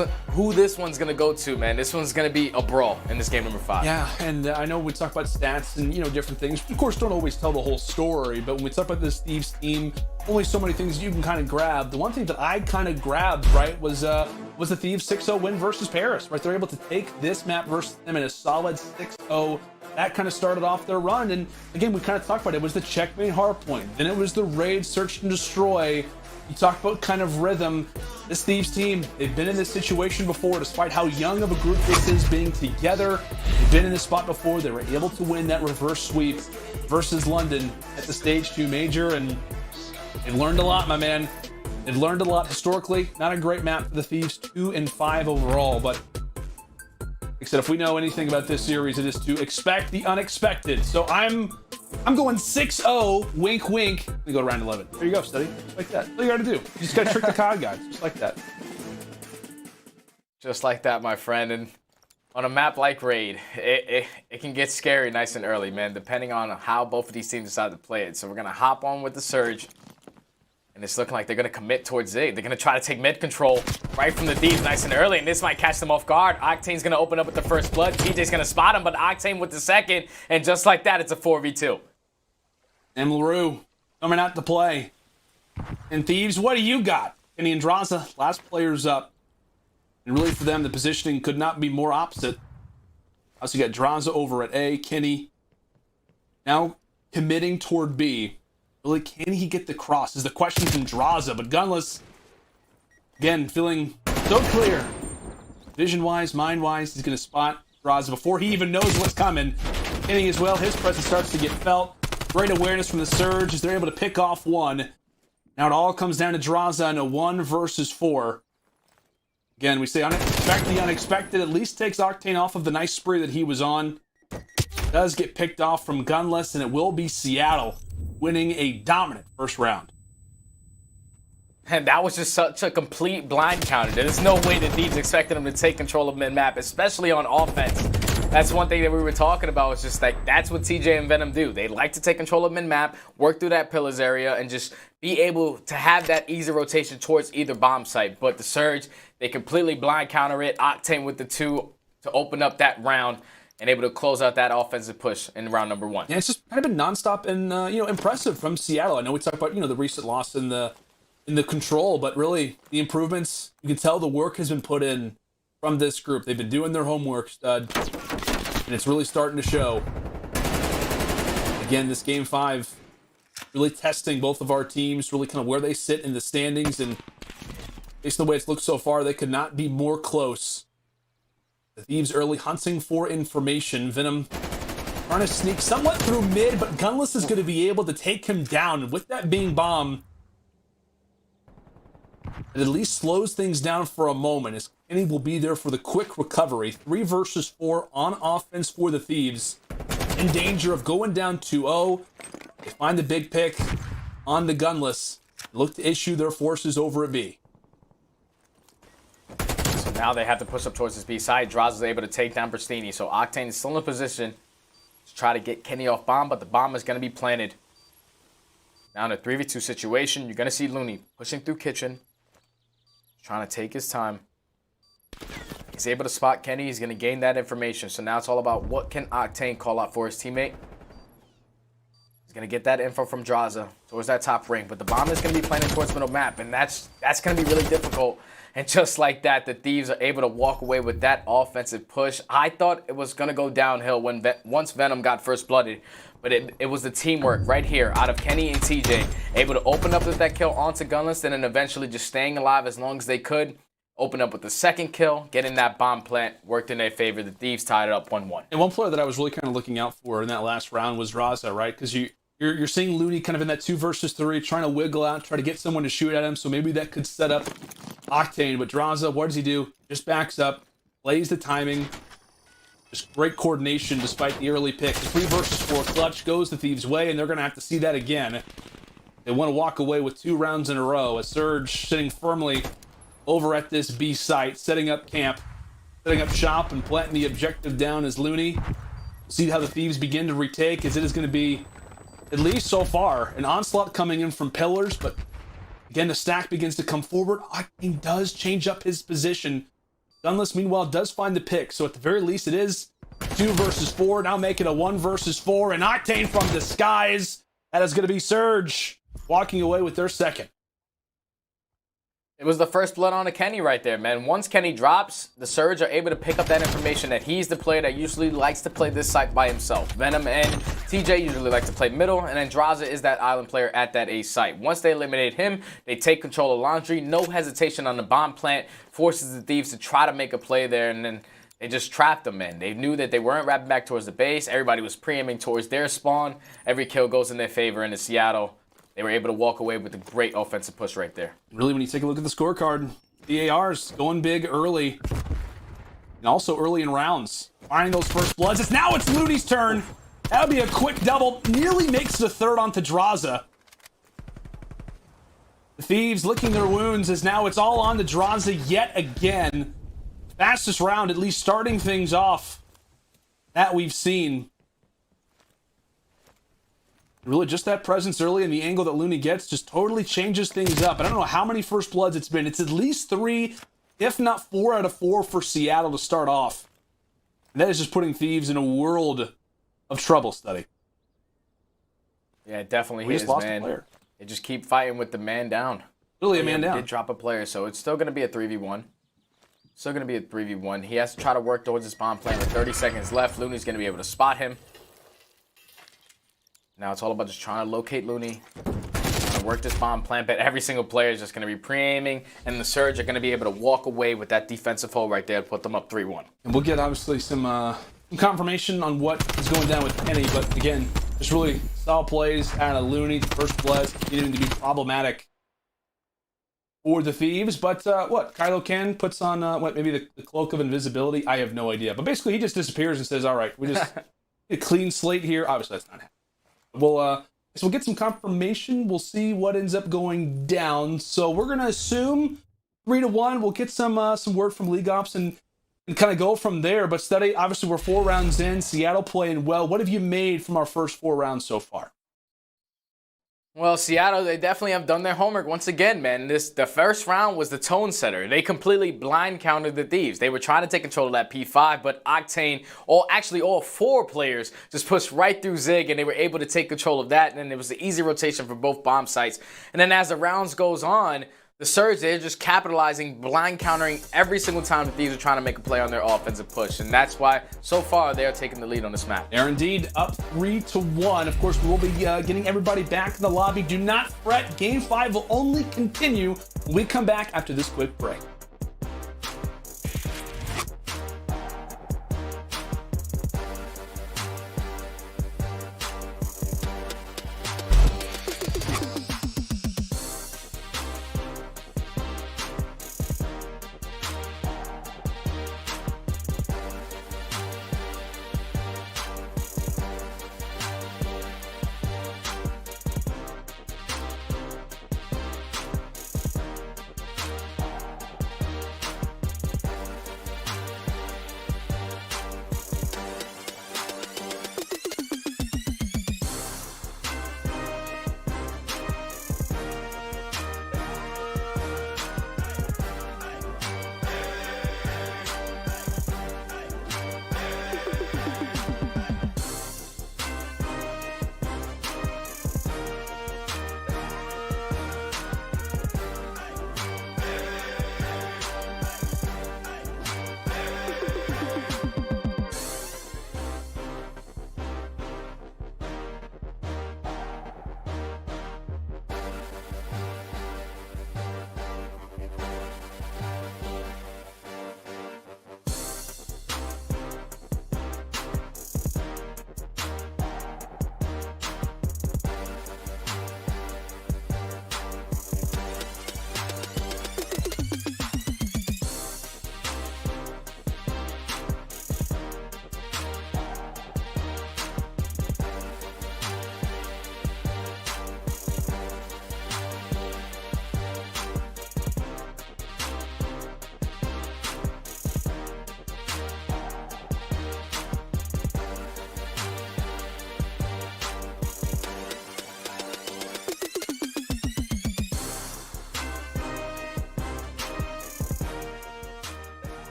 gonna go to, man. This one's gonna be a brawl in this game number 5. Yeah, and I know we talk about stats and different things. Of course, don't always tell the whole story, but when we talk about this Thieves team, only so many things you can kind of grab. The one thing that I kind of grabbed, right, was the Thieves 6-0 win versus Paris, right? They're able to take this map versus them in a solid 6-0. That kind of started off their run, and again, we kind of talked about it. It was the Checkmate hardpoint, then it was the raid, search and destroy. You talk about kind of rhythm. This Thieves team, they've been in this situation before, despite how young of a group this is being together. They've been in this spot before. They were able to win that reverse sweep versus London at the Stage 2 Major, and they learned a lot, my man. They learned a lot historically. Not a great map for the Thieves, 2-5 overall, but like I said, if we know anything about this series, it is to expect the unexpected. So I'm going 6-0, wink, wink. We go to round 11. There you go, Steady. Just like that. That's all you gotta do. You just gotta trick the COD guys, just like that. Just like that, my friend. And on a map like Raid, it can get scary nice and early, man, depending on how both of these teams decide to play it. So we're gonna hop on with the Surge. And it's looking like they're going to commit towards Zig. They're going to try to take mid control right from the Thieves nice and early. And this might catch them off guard. Octane's going to open up with the first blood. TJ's going to spot him, but Octane with the second. And just like that, it's a 4v2. M. LaRue coming out to play. And Thieves, what do you got? Kenny and Draza, last players up. And really for them, the positioning could not be more opposite. Also, you got Draza over at A. Kenny now committing toward B. Really, can he get the cross is the question from Draza, but Gunless, again, feeling so clear. Vision-wise, mind-wise, he's going to spot Draza before he even knows what's coming. Kenny as well, his presence starts to get felt. Great awareness from the Surge as they're able to pick off one. Now it all comes down to Draza in a 1 versus 4. Again, we say expect the unexpected. At least takes Octane off of the nice spree that he was on. Does get picked off from Gunless, and it will be Seattle winning a dominant first round. And that was just such a complete blind counter. There's no way the Thieves expected them to take control of mid-map, especially on offense. That's one thing that we were talking about. Was just like, that's what TJ and Venom do. They like to take control of mid-map, work through that pillars area, and just be able to have that easy rotation towards either bomb site. But the Surge, they completely blind counter it. Octane with the 2 to open up that round and able to close out that offensive push in round number 1. Yeah, it's just kind of been nonstop and impressive from Seattle. I know we talked about the recent loss in the control, but really the improvements, you can tell the work has been put in from this group. They've been doing their homework, stud, and it's really starting to show. Again, this game 5 really testing both of our teams, really kind of where they sit in the standings, and based on the way it's looked so far, they could not be more close. The Thieves early hunting for information. Venom trying to sneak somewhat through mid, but Gunless is going to be able to take him down. And with that being bomb, it at least slows things down for a moment, as Kenny will be there for the quick recovery. 3 versus 4 on offense for the Thieves. In danger of going down 2-0. They find the big pick on the Gunless. Look to issue their forces over at B. So now they have to push up towards this B side. Draza is able to take down Bristini. So Octane is still in a position to try to get Kenny off bomb, but the bomb is going to be planted. Now in a 3v2 situation, you're going to see Looney pushing through kitchen, trying to take his time. He's able to spot Kenny. He's going to gain that information. So now it's all about what can Octane call out for his teammate. He's going to get that info from Draza towards that top ring. But the bomb is going to be planted towards middle map. And that's going to be really difficult. And just like that, the Thieves are able to walk away with that offensive push. I thought it was going to go downhill once Venom got first blooded. But it was the teamwork right here out of Kenny and TJ. Able to open up with that kill onto Gunless and then eventually just staying alive as long as they could. open up with the second kill, getting that bomb plant, worked in their favor. The Thieves tied it up 1-1. And one player that I was really kind of looking out for in that last round was Raza, right? Because you're seeing Looney kind of in that 2 versus 3, trying to wiggle out, try to get someone to shoot at him, so maybe that could set up Octane. But Raza, what does he do? Just backs up, plays the timing. Just great coordination despite the early pick. The 3 versus 4 clutch goes the Thieves' way, and they're going to have to see that again. They want to walk away with 2 rounds in a row. A Surge sitting firmly over at this B site, setting up camp, setting up shop, and planting the objective down as Looney. See how the Thieves begin to retake, as it is going to be, at least so far, an onslaught coming in from pillars, but again, the stack begins to come forward. Octane does change up his position. Gunless, meanwhile, does find the pick, so at the very least, it is 2 versus 4, now making a 1 versus 4, and Octane from the skies. That is going to be Surge walking away with their second. It was the first blood on a Kenny right there, man. Once Kenny drops, the Surge are able to pick up that information that he's the player that usually likes to play this site by himself. Venom and TJ usually like to play middle, and then Draza is that island player at that A site. Once they eliminate him, they take control of Laundry. No hesitation on the bomb plant, forces the Thieves to try to make a play there, and then they just trapped them, man. They knew that they weren't wrapping back towards the base. Everybody was pre-aiming towards their spawn. Every kill goes in their favor into Seattle. They were able to walk away with a great offensive push right there. Really, when you take a look at the scorecard, the ARs going big early. And also early in rounds. Finding those first bloods. Now it's Looney's turn. That would be a quick double. Nearly makes the third onto Draza. The Thieves licking their wounds as now it's all on to Draza yet again. Fastest round, at least starting things off, that we've seen. Really, just that presence early and the angle that Looney gets just totally changes things up. And I don't know how many first bloods it's been. It's at least 3, if not 4 out of 4 for Seattle to start off. And that is just putting Thieves in a world of trouble, Study. Yeah, it definitely We is, just lost a man. player. They just keep fighting with the man down. Really a man He down. did drop a player, so it's still going to be a 3v1. Still going to be a 3v1. He has to try to work towards his bomb plant with 30 seconds left. Looney's going to be able to spot him. Now it's all about just trying to locate Looney, trying to work this bomb plant, but every single player is just going to be pre-aiming, and the Surge are going to be able to walk away with that defensive hole right there to put them up 3-1. And we'll get, obviously, some confirmation on what is going down with Kenny, but again, just really solid plays out of Looney. First bloods continuing to be problematic for the Thieves, but what? Kylo Ken puts on, maybe the cloak of invisibility? I have no idea. But basically, he just disappears and says, all right, we just a clean slate here. Obviously, that's not happening. We'll get some confirmation. We'll see what ends up going down. So we're going to assume 3-1. We'll get some word from League Ops and kind of go from there. But Study, obviously, we're 4 rounds in. Seattle playing well. What have you made from our first 4 rounds so far? Well, Seattle, they definitely have done their homework once again, man. The first round was the tone setter. They completely blind countered the Thieves. They were trying to take control of that P5, but Octane, all 4 players just pushed right through Zig, and they were able to take control of that, and then it was an easy rotation for both bomb sites. And then as the rounds goes on, the Surge, they're just capitalizing, blind countering every single time the Thieves are trying to make a play on their offensive push. And that's why, so far, they're taking the lead on this map. They're indeed up 3-1. Of course, we will be getting everybody back in the lobby. Do not fret. Game 5 will only continue when we come back after this quick break.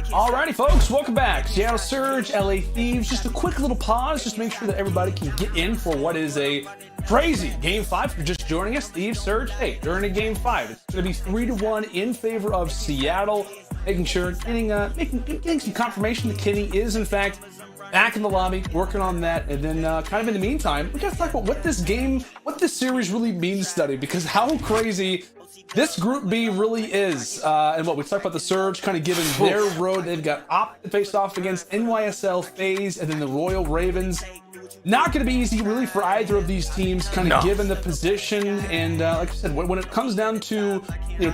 Alrighty, folks, welcome back. Seattle Surge, LA Thieves. Just a quick little pause, just to make sure that everybody can get in for what is a crazy Game 5. If you're just joining us, Thieves Surge, hey, during a Game 5, it's going to be 3-1 in favor of Seattle. Making sure, getting some confirmation that Kenny is, in fact, back in the lobby, working on that. And then kind of in the meantime, we got to talk about what this game, what this series really means, Study, because how crazy this Group B really is. And what we talked about the Surge kind of giving their road. They've got Op faced off against NYSL, FaZe, and then the Royal Ravens. Not going to be easy really for either of these teams, kind of given the position. And like I said, when it comes down to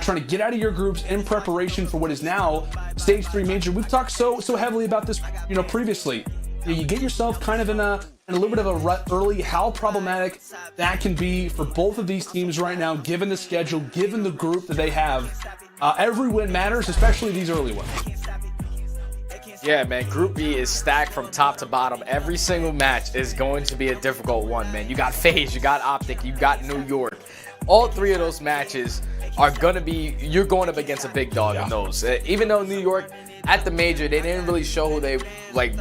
trying to get out of your groups in preparation for what is now Stage 3 Major, we've talked so heavily about this previously. You get yourself kind of in a little bit of a rut early. How problematic that can be for both of these teams right now, given the schedule, given the group that they have. Every win matters, especially these early ones. Yeah, man, Group B is stacked from top to bottom. Every single match is going to be a difficult one, man. You got FaZe, you got Optic, you got New York. All three of those matches are going to be, you're going up against a big dog in those. Even though New York, at the major, they didn't really show who they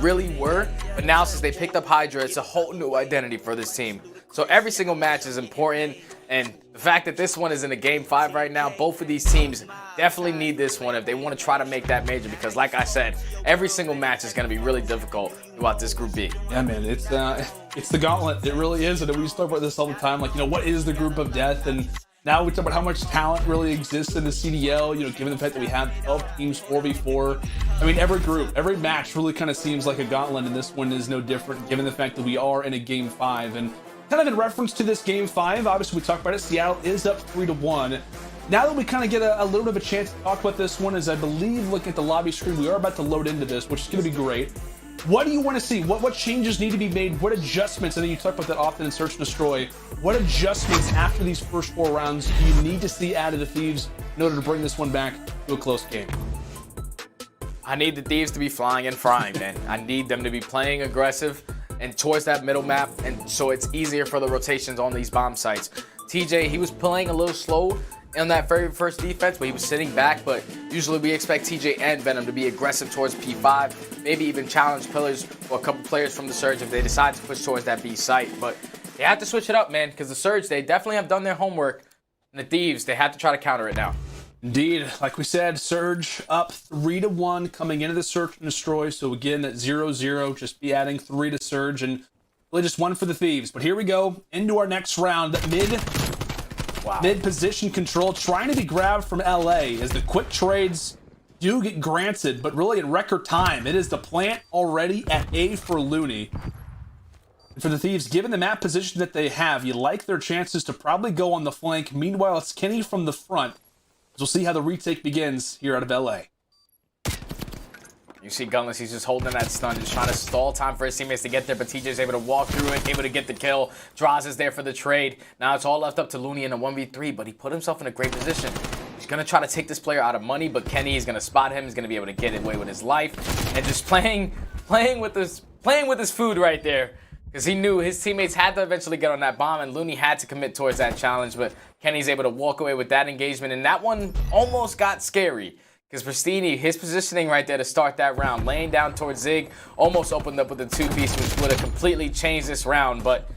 really were. But now since they picked up Hydra, it's a whole new identity for this team. So every single match is important. And the fact that this one is in a Game 5 right now, both of these teams definitely need this one if they want to try to make that major. Because like I said, every single match is going to be really difficult throughout this Group B. Yeah, man, it's the gauntlet. It really is. And we talk about this all the time. Like, what is the group of death? And now we talk about how much talent really exists in the CDL, given the fact that we have 12 teams 4v4. I mean, every group, every match really kind of seems like a gauntlet, and this one is no different, given the fact that we are in a Game 5. And kind of in reference to this Game 5, obviously we talked about it, Seattle is up 3-1. Now that we kind of get a little bit of a chance to talk about this one, as I believe, looking at the lobby screen, we are about to load into this, which is going to be great. What do you want to see? What changes need to be made? What adjustments? I know you talk about that often in Search and Destroy. What adjustments after these first 4 rounds do you need to see out of the Thieves in order to bring this one back to a close game? I need the Thieves to be flying and frying, man. I need them to be playing aggressive and towards that middle map, and so it's easier for the rotations on these bomb sites. TJ, he was playing a little slow in that very first defense, but he was sitting back. But usually we expect TJ and Venom to be aggressive towards P5, maybe even challenge pillars or a couple players from the Surge if they decide to push towards that B site. But they have to switch it up, man, because the Surge, they definitely have done their homework, and the Thieves, they have to try to counter it now. Indeed, like we said, Surge up 3-1 coming into the Search and Destroy. So again, that 0-0, just be adding 3 to Surge, and really just 1 for the Thieves. But here we go into our next round. Mid position control, trying to be grabbed from LA as the quick trades do get granted, but really in record time. It is the plant already at A for Looney. And for the Thieves, given the map position that they have, you like their chances to probably go on the flank. Meanwhile, it's Kenny from the front. We'll see how the retake begins here out of LA. You see Gunless, he's just holding that stun, just trying to stall time for his teammates to get there, but TJ's able to walk through it, able to get the kill. Draws is there for the trade. Now it's all left up to Looney in a 1v3, but he put himself in a great position. He's going to try to take this player out of money, but Kenny is going to spot him. He's going to be able to get away with his life. And just playing with his food right there. Because he knew his teammates had to eventually get on that bomb, and Looney had to commit towards that challenge, but Kenny's able to walk away with that engagement, and that one almost got scary. Because Pristini, his positioning right there to start that round, laying down towards Zig, almost opened up with a 2-piece, which would have completely changed this round, but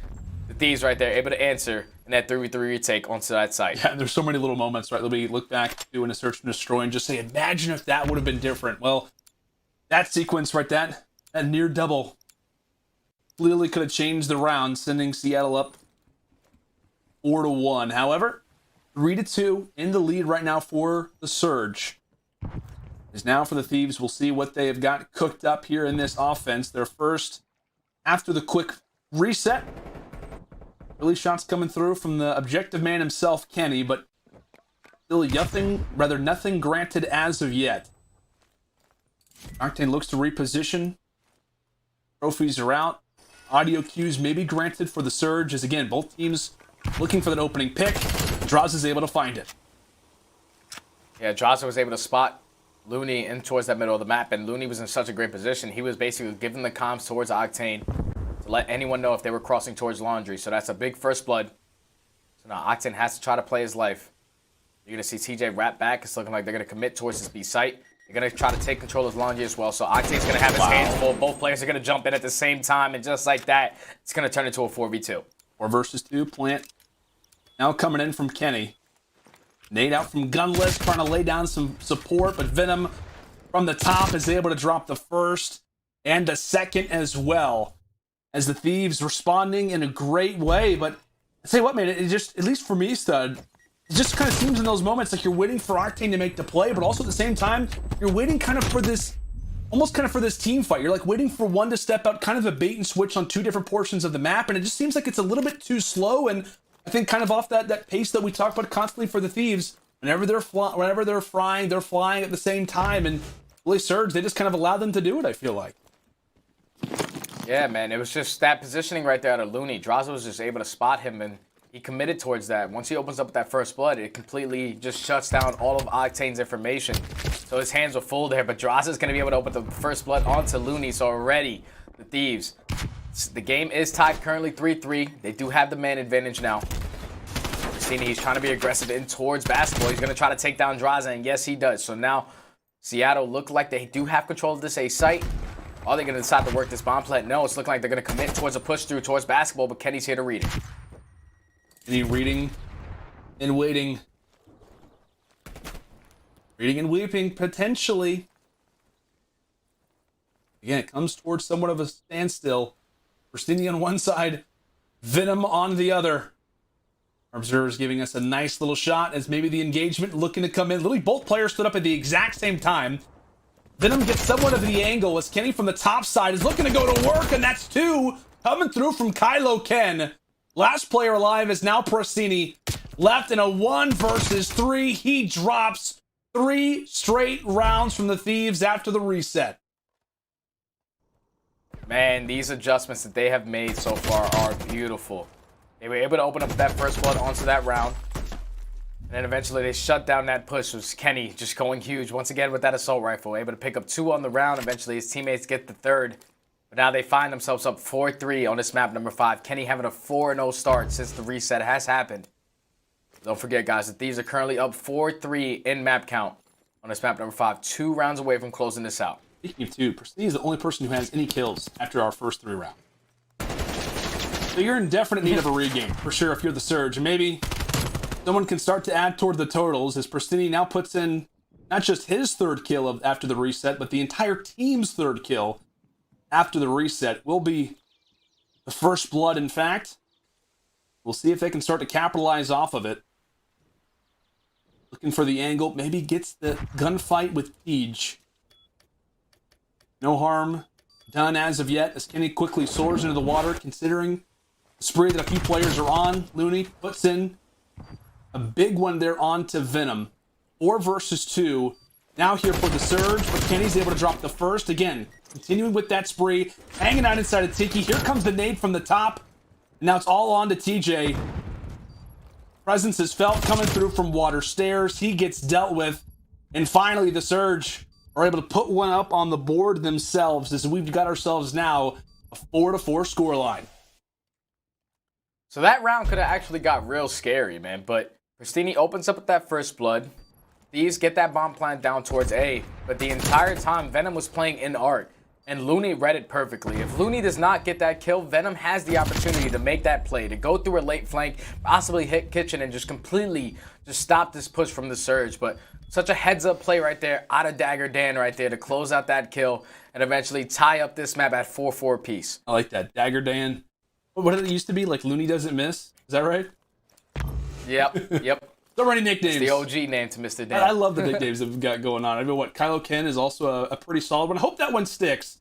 the Thieves right there able to answer in that 3v3 retake onto that site. Yeah, and there's so many little moments, right, that we look back to in a Search and Destroy and just say, imagine if that would have been different. Well, that sequence right, that near double clearly could have changed the round, sending Seattle up 4-1. However, 3-2 in the lead right now for the Surge. Is now for the Thieves. We'll see what they have got cooked up here in this offense. Their first, after the quick reset. Really shots coming through from the objective man himself, Kenny, but still nothing granted as of yet. Octane looks to reposition. Trophies are out. Audio cues may be granted for the Surge, as again, both teams looking for that opening pick. Draws is able to find it. Yeah, Draza was able to spot Looney in towards that middle of the map, and Looney was in such a great position. He was basically giving the comms towards Octane to let anyone know if they were crossing towards Laundry. So that's a big first blood. So now Octane has to try to play his life. You're going to see TJ wrap back. It's looking like they're going to commit towards this B site. They're going to try to take control of Longy as well. So Octane's going to have his hands full. Both players are going to jump in at the same time. And just like that, it's going to turn into a 4v2. 4 versus 2. Plant now coming in from Kenny. Nate out from Gunless, trying to lay down some support. But Venom from the top is able to drop the first and the second as well. As the Thieves responding in a great way. But I tell you what, man, it just, at least for me, Stud, it just kind of seems in those moments like you're waiting for Octane to make the play, but also at the same time, you're waiting kind of for this, almost kind of for this team fight. You're like waiting for one to step out, kind of a bait and switch on 2 different portions of the map, and it just seems like it's a little bit too slow, and I think kind of off that pace that we talk about constantly for the Thieves. Whenever they're flying, they're flying at the same time, and really Surge, they just kind of allow them to do it, I feel like. Yeah, man, it was just that positioning right there out of Looney. Draza was just able to spot him, and he committed towards that. Once he opens up with that first blood, it completely just shuts down all of Octane's information. So his hands were full there, but Draza's going to be able to open the first blood onto Looney. So already, the Thieves, the game is tied currently 3-3. They do have the man advantage now. Christini, he's trying to be aggressive in towards basketball. He's going to try to take down Draza, and yes, he does. So now, Seattle look like they do have control of this A site. Are they going to decide to work this bomb plant? No, it's looking like they're going to commit towards a push through towards basketball, but Kenny's here to read it. Kenny reading and waiting. Reading and weeping, potentially. Again, it comes towards somewhat of a standstill. Christini on one side, Venom on the other. Our observers giving us a nice little shot as maybe the engagement looking to come in. Literally, both players stood up at the exact same time. Venom gets somewhat of the angle as Kenny from the top side is looking to go to work, and that's 2 coming through from Kylo Ken. Last player alive is now Prasini. Left in a 1 versus 3. He drops 3 straight rounds from the Thieves after the reset. Man, these adjustments that they have made so far are beautiful. They were able to open up that first blood onto that round. And then eventually they shut down that push. It was Kenny just going huge once again with that assault rifle. Able to pick up 2 on the round. Eventually his teammates get the 3rd. But now they find themselves up 4-3 on this map number 5. Kenny having a 4-0 start since the reset has happened. Don't forget, guys, the Thieves are currently up 4-3 in map count on this map number 5. 2 rounds away from closing this out. Speaking of 2, Prasini is the only person who has any kills after our first 3 rounds. So you're in definite need of a regame, for sure, if you're the Surge. And maybe someone can start to add toward the totals as Prasini now puts in not just his 3rd kill after the reset, but the entire team's 3rd kill after the reset. Will be the first blood, in fact. We'll see if they can start to capitalize off of it. Looking for the angle. Maybe gets the gunfight with Siege. No harm done as of yet as Kenny quickly soars into the water, considering the spree that a few players are on. Looney puts in a big one there onto Venom. 4 versus 2. Now here for the Surge, but Kenny's able to drop the first. Again, continuing with that spree, hanging out inside of Tiki. Here comes the nade from the top. And now it's all on to TJ. Presence is felt coming through from water stairs. He gets dealt with. And finally, the Surge are able to put one up on the board themselves as we've got ourselves now a 4-4 scoreline. So that round could have actually got real scary, man. But Christini opens up with that first blood. Thieves get that bomb plant down towards A. But the entire time, Venom was playing in arc. And Looney read it perfectly. If Looney does not get that kill, Venom has the opportunity to make that play, to go through a late flank, possibly hit Kitchen, and just completely just stop this push from the Surge. But such a heads-up play right there, out of Dagger Dan right there to close out that kill and eventually tie up this map at 4-4 piece. I like that. Dagger Dan. What did it used to be? Like Looney doesn't miss? Is that right? Yep, yep. So many nicknames. It's the OG name to Mr. Dan. I love the nicknames that we've got going on. I mean, what, Kylo Ken is also a pretty solid one. I hope that one sticks.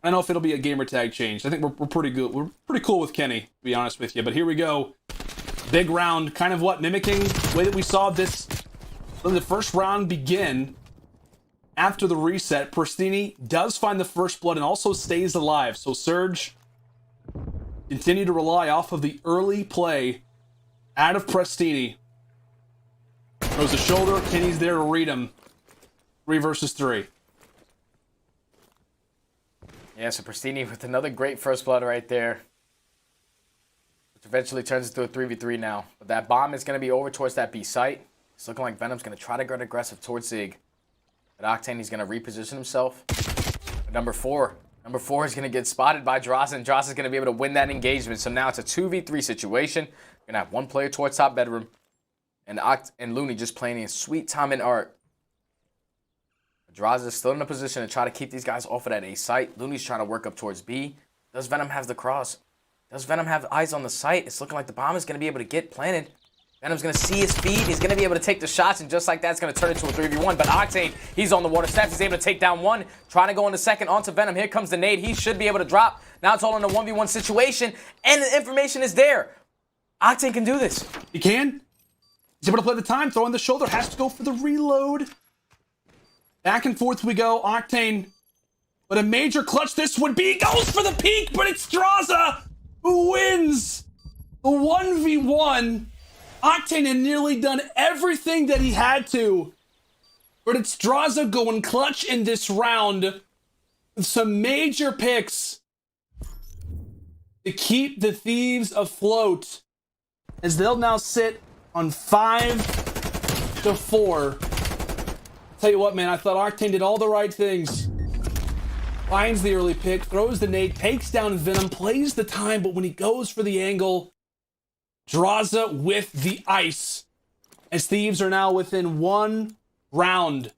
I don't know if it'll be a gamer tag change. I think we're pretty good. We're pretty cool with Kenny, to be honest with you. But here we go. Big round, kind of what, mimicking the way that we saw this, the first round begin after the reset. Prasini does find the first blood and also stays alive. So Surge continue to rely off of the early play out of Prasini. Throws the shoulder. Kenny's there to read him. 3 versus 3. Yeah, so Prasini with another great first blood right there. Which eventually turns into a 3v3 now. But that bomb is going to be over towards that B site. It's looking like Venom's going to try to get aggressive towards Zig. But Octane, he's going to reposition himself. But number 4 is going to get spotted by Droz, and Droz is going to be able to win that engagement. So now it's a 2v3 situation. You're going to have one player towards top bedroom, and Looney just playing in sweet time and art. Droz is still in a position to try to keep these guys off of that A site. Looney's trying to work up towards B. Does Venom have the cross? Does Venom have eyes on the site? It's looking like the bomb is going to be able to get planted. Venom's going to see his feed. He's going to be able to take the shots, and just like that, it's going to turn into a 3v1. But Octane, he's on the water steps. He's able to take down one. Trying to go into second onto Venom. Here comes the nade. He should be able to drop. Now it's all in a 1v1 situation, and the information is there. Octane can do this. He can. He's able to play the time. Throw on the shoulder. Has to go for the reload. Back and forth we go. Octane. But a major clutch this would be. Goes for the peak, but it's Straza who wins the 1v1. Octane had nearly done everything that he had to. But it's Straza going clutch in this round with some major picks to keep the Thieves afloat, as they'll now sit on 5-4. Tell you what, man, I thought Octane did all the right things. Finds the early pick, throws the nade, takes down Venom, plays the time, but when he goes for the angle, Draza with the ice. As Thieves are now within one round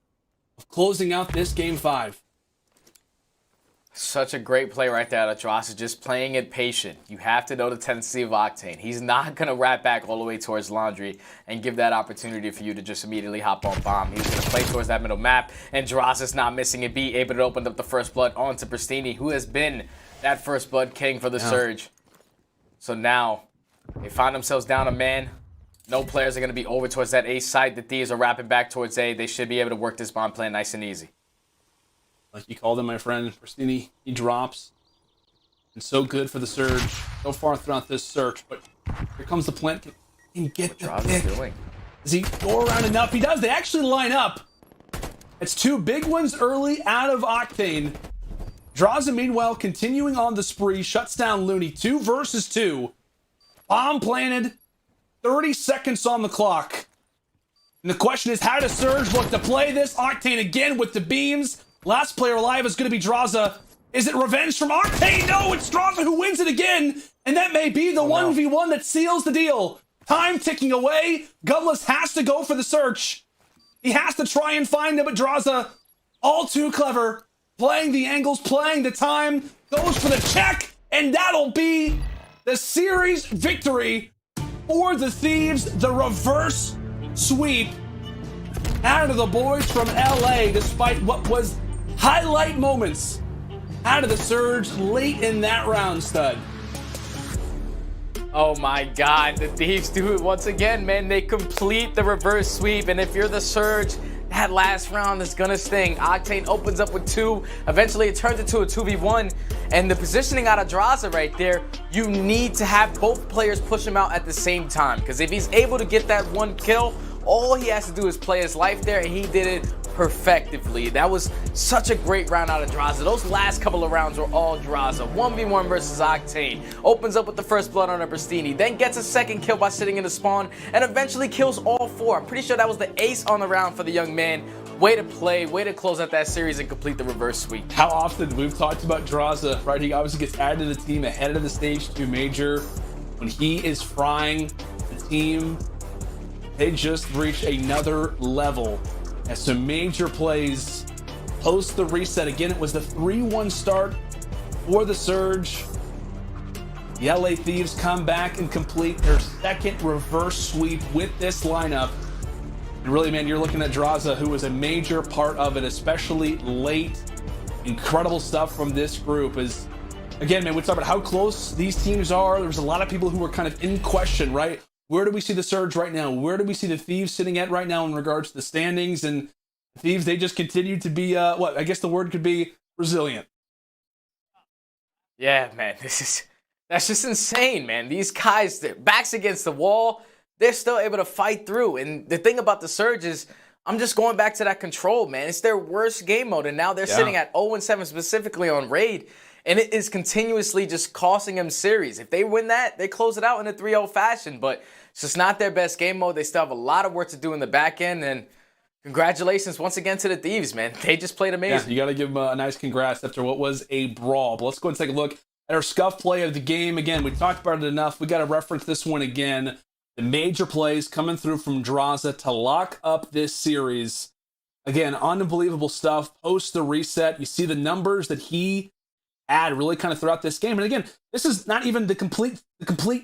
of closing out this game 5. Such a great play right there. Droz just playing it patient. You have to know the tendency of Octane. He's not going to wrap back all the way towards Laundry and give that opportunity for you to just immediately hop on bomb. He's going to play towards that middle map, and Droz is not missing it. Be able to open up the first blood onto Pristini, who has been that first blood king for the Surge. So now they find themselves down a man. No players are going to be over towards that A site. The Thieves are wrapping back towards A. They should be able to work this bomb plan nice and easy. Like you called him, my friend, Pristini, he drops. And so good for the Surge so far throughout this search. But here comes the plant. Can get the pick. Does he go around enough? He does. They actually line up. It's 2 big ones early out of Octane. Draza, meanwhile, continuing on the spree, shuts down Looney. 2 versus 2. Bomb planted. 30 seconds on the clock. And the question is, how does Surge look to play this? Octane again with the beams. Last player alive is going to be Draza. Is it revenge from Octane? No, it's Draza who wins it again. And that may be the 1v1 that seals the deal. Time ticking away. Gutless has to go for the search. He has to try and find him, but Draza, all too clever. Playing the angles, playing the time. Goes for the check. And that'll be the series victory for the Thieves. The reverse sweep out of the boys from LA, despite what was highlight moments out of the Surge late in that round, stud. Oh my God, the Thieves do it once again, man. They complete the reverse sweep, and if you're the Surge, that last round is gonna sting. Octane opens up with 2. Eventually, it turns into a 2v1, and the positioning out of Draza right there, you need to have both players push him out at the same time, because if he's able to get that 1 kill, all he has to do is play his life there, and he did it perfectively. That was such a great round out of Draza. Those last couple of rounds were all Draza. 1v1 versus Octane. Opens up with the first blood on a Pristini, then gets a second kill by sitting in the spawn, and eventually kills all 4. I'm pretty sure that was the ace on the round for the young man. Way to play, way to close out that series and complete the reverse sweep. How often we've talked about Draza, right? He obviously gets added to the team ahead of the stage 2 major. When he is frying the team, they just reached another level as some major plays post the reset. Again, it was the 3-1 start for the Surge. The LA Thieves come back and complete their second reverse sweep with this lineup. And really, man, you're looking at Draza, who was a major part of it, especially late. Incredible stuff from this group. Is again, man, we talk about how close these teams are. There's a lot of people who were kind of in question, right? Where do we see the Surge right now? Where do we see the Thieves sitting at right now in regards to the standings? And Thieves, they just continue to be, what I guess the word could be, resilient. Yeah, man, that's just insane, man. These guys, their backs against the wall, they're still able to fight through. And the thing about the Surge is, I'm just going back to that control, man. It's their worst game mode, and now they're sitting at 0-7 specifically on Raid. And it is continuously just costing them series. If they win that, they close it out in a 3-0 fashion. But it's just not their best game mode. They still have a lot of work to do in the back end. And Congratulations once again to the Thieves, man. They just played amazing. Yeah, you got to give them a nice congrats after what was a brawl. But let's go and take a look at our scuff play of the game. Again, we talked about it enough. We got to reference this one again. The major plays coming through from Draza to lock up this series. Again, unbelievable stuff. Post the reset, you see the numbers that he had really kind of throughout this game. And again, this is not even the complete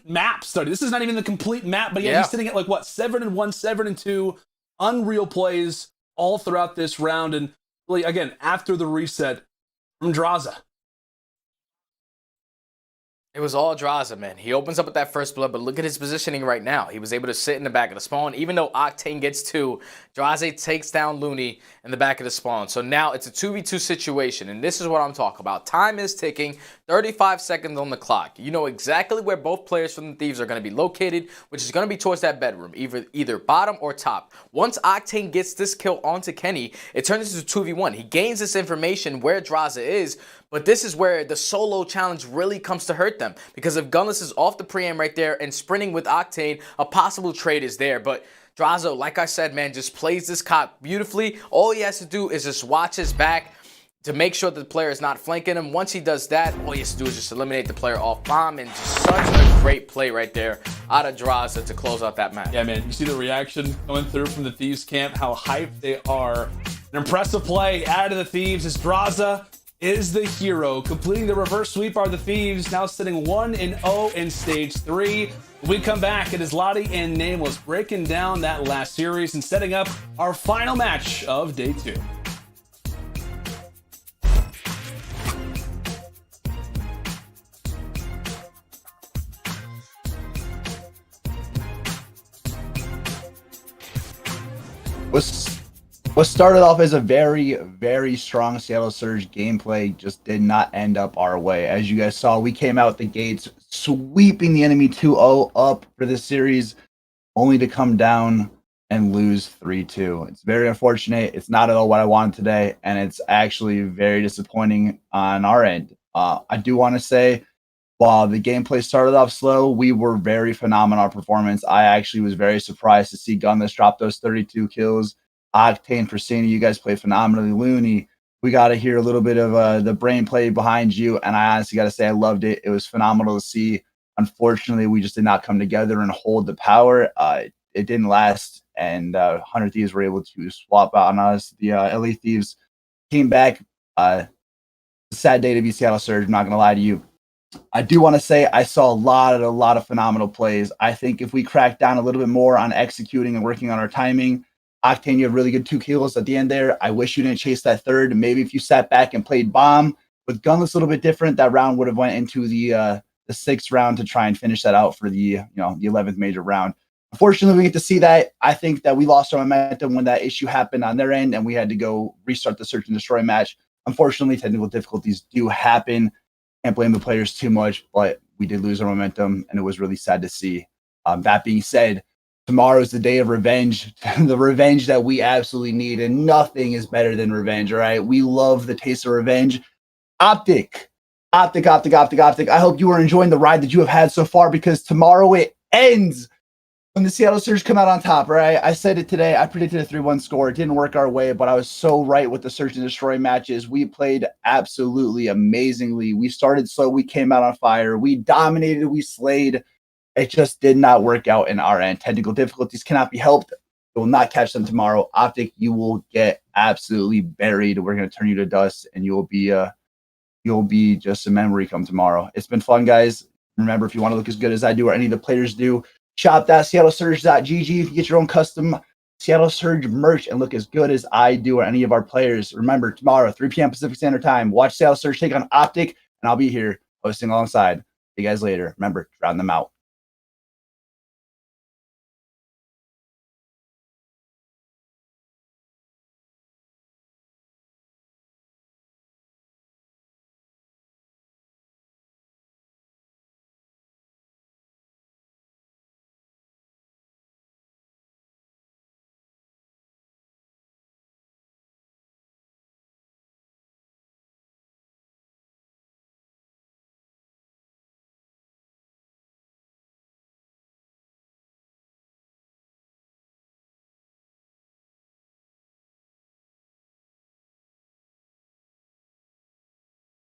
map study. This is not even the complete map. But yeah, he's sitting at like what, 7-1, 7-2. Unreal plays all throughout this round. And really, again, after the reset from Draza. It was all Draza, man. He opens up with that first blood, but look at his positioning right now. He was able to sit in the back of the spawn. Even though Octane gets 2, Draza takes down Looney in the back of the spawn. So now it's a 2v2 situation, and this is what I'm talking about. Time is ticking, 35 seconds on the clock. You know exactly where both players from the Thieves are going to be located, which is going to be towards that bedroom, either bottom or top. Once Octane gets this kill onto Kenny, it turns into 2v1. He gains this information where Draza is, but this is where the solo challenge really comes to hurt them. Because if Gunless is off the preamp right there and sprinting with Octane, a possible trade is there. But Draza, like I said, man, just plays this cock beautifully. All he has to do is just watch his back to make sure that the player is not flanking him. Once he does that, all he has to do is just eliminate the player off bomb. And just such a great play right there out of Draza to close out that match. Yeah, man, you see the reaction coming through from the Thieves camp, how hyped they are. An impressive play out of the Thieves as Draza is the hero. Completing the reverse sweep are the Thieves, now sitting 1-0 in stage 3. When we come back, it is Lottie and Nameless breaking down that last series and setting up our final match of day 2. What started off as a very, very strong Seattle Surge gameplay just did not end up our way. As you guys saw, we came out the gates sweeping the enemy 2-0 up for this series, only to come down and lose 3-2. It's very unfortunate. It's not at all what I wanted today, and it's actually very disappointing on our end. I do want to say, while the gameplay started off slow, we were very phenomenal in our performance. I actually was very surprised to see Gunless drop those 32 kills. Octane, Fresini, you guys play phenomenally. Looney, we got to hear a little bit of the brain play behind you, and I honestly got to say I loved it. It was phenomenal to see. Unfortunately, we just did not come together and hold the power. It didn't last, and 100 Thieves were able to swap out on us. The LA Thieves came back. Sad day to be Seattle Surge, I'm not going to lie to you. I do want to say I saw a lot of phenomenal plays. I think if we crack down a little bit more on executing and working on our timing, Octane, you have really good 2 kills at the end there. I wish you didn't chase that third. Maybe if you sat back and played bomb with Gunless a little bit different, that round would have went into the 6th round to try and finish that out for the the 11th major round. Unfortunately, we get to see that. I think that we lost our momentum when that issue happened on their end, and we had to go restart the search and destroy match. Unfortunately, technical difficulties do happen. Can't blame the players too much, but we did lose our momentum, and it was really sad to see. That being said, tomorrow is the day of revenge, the revenge that we absolutely need, and nothing is better than revenge, all right? We love the taste of revenge. Optic. I hope you are enjoying the ride that you have had so far, because tomorrow it ends when the Seattle Surge come out on top, right? I said it today. I predicted a 3-1 score. It didn't work our way, but I was so right with the Search and Destroy matches. We played absolutely amazingly. We started slow. We came out on fire. We dominated. We slayed. It just did not work out in our end. Technical difficulties cannot be helped. We will not catch them tomorrow. Optic, you will get absolutely buried. We're going to turn you to dust, and you'll be just a memory come tomorrow. It's been fun, guys. Remember, if you want to look as good as I do or any of the players do, shop.seattlesurge.gg. If you get your own custom Seattle Surge merch and look as good as I do or any of our players, remember, tomorrow, 3 p.m. Pacific Standard Time, watch Seattle Surge take on Optic, and I'll be here hosting alongside. See you guys later. Remember, drown them out.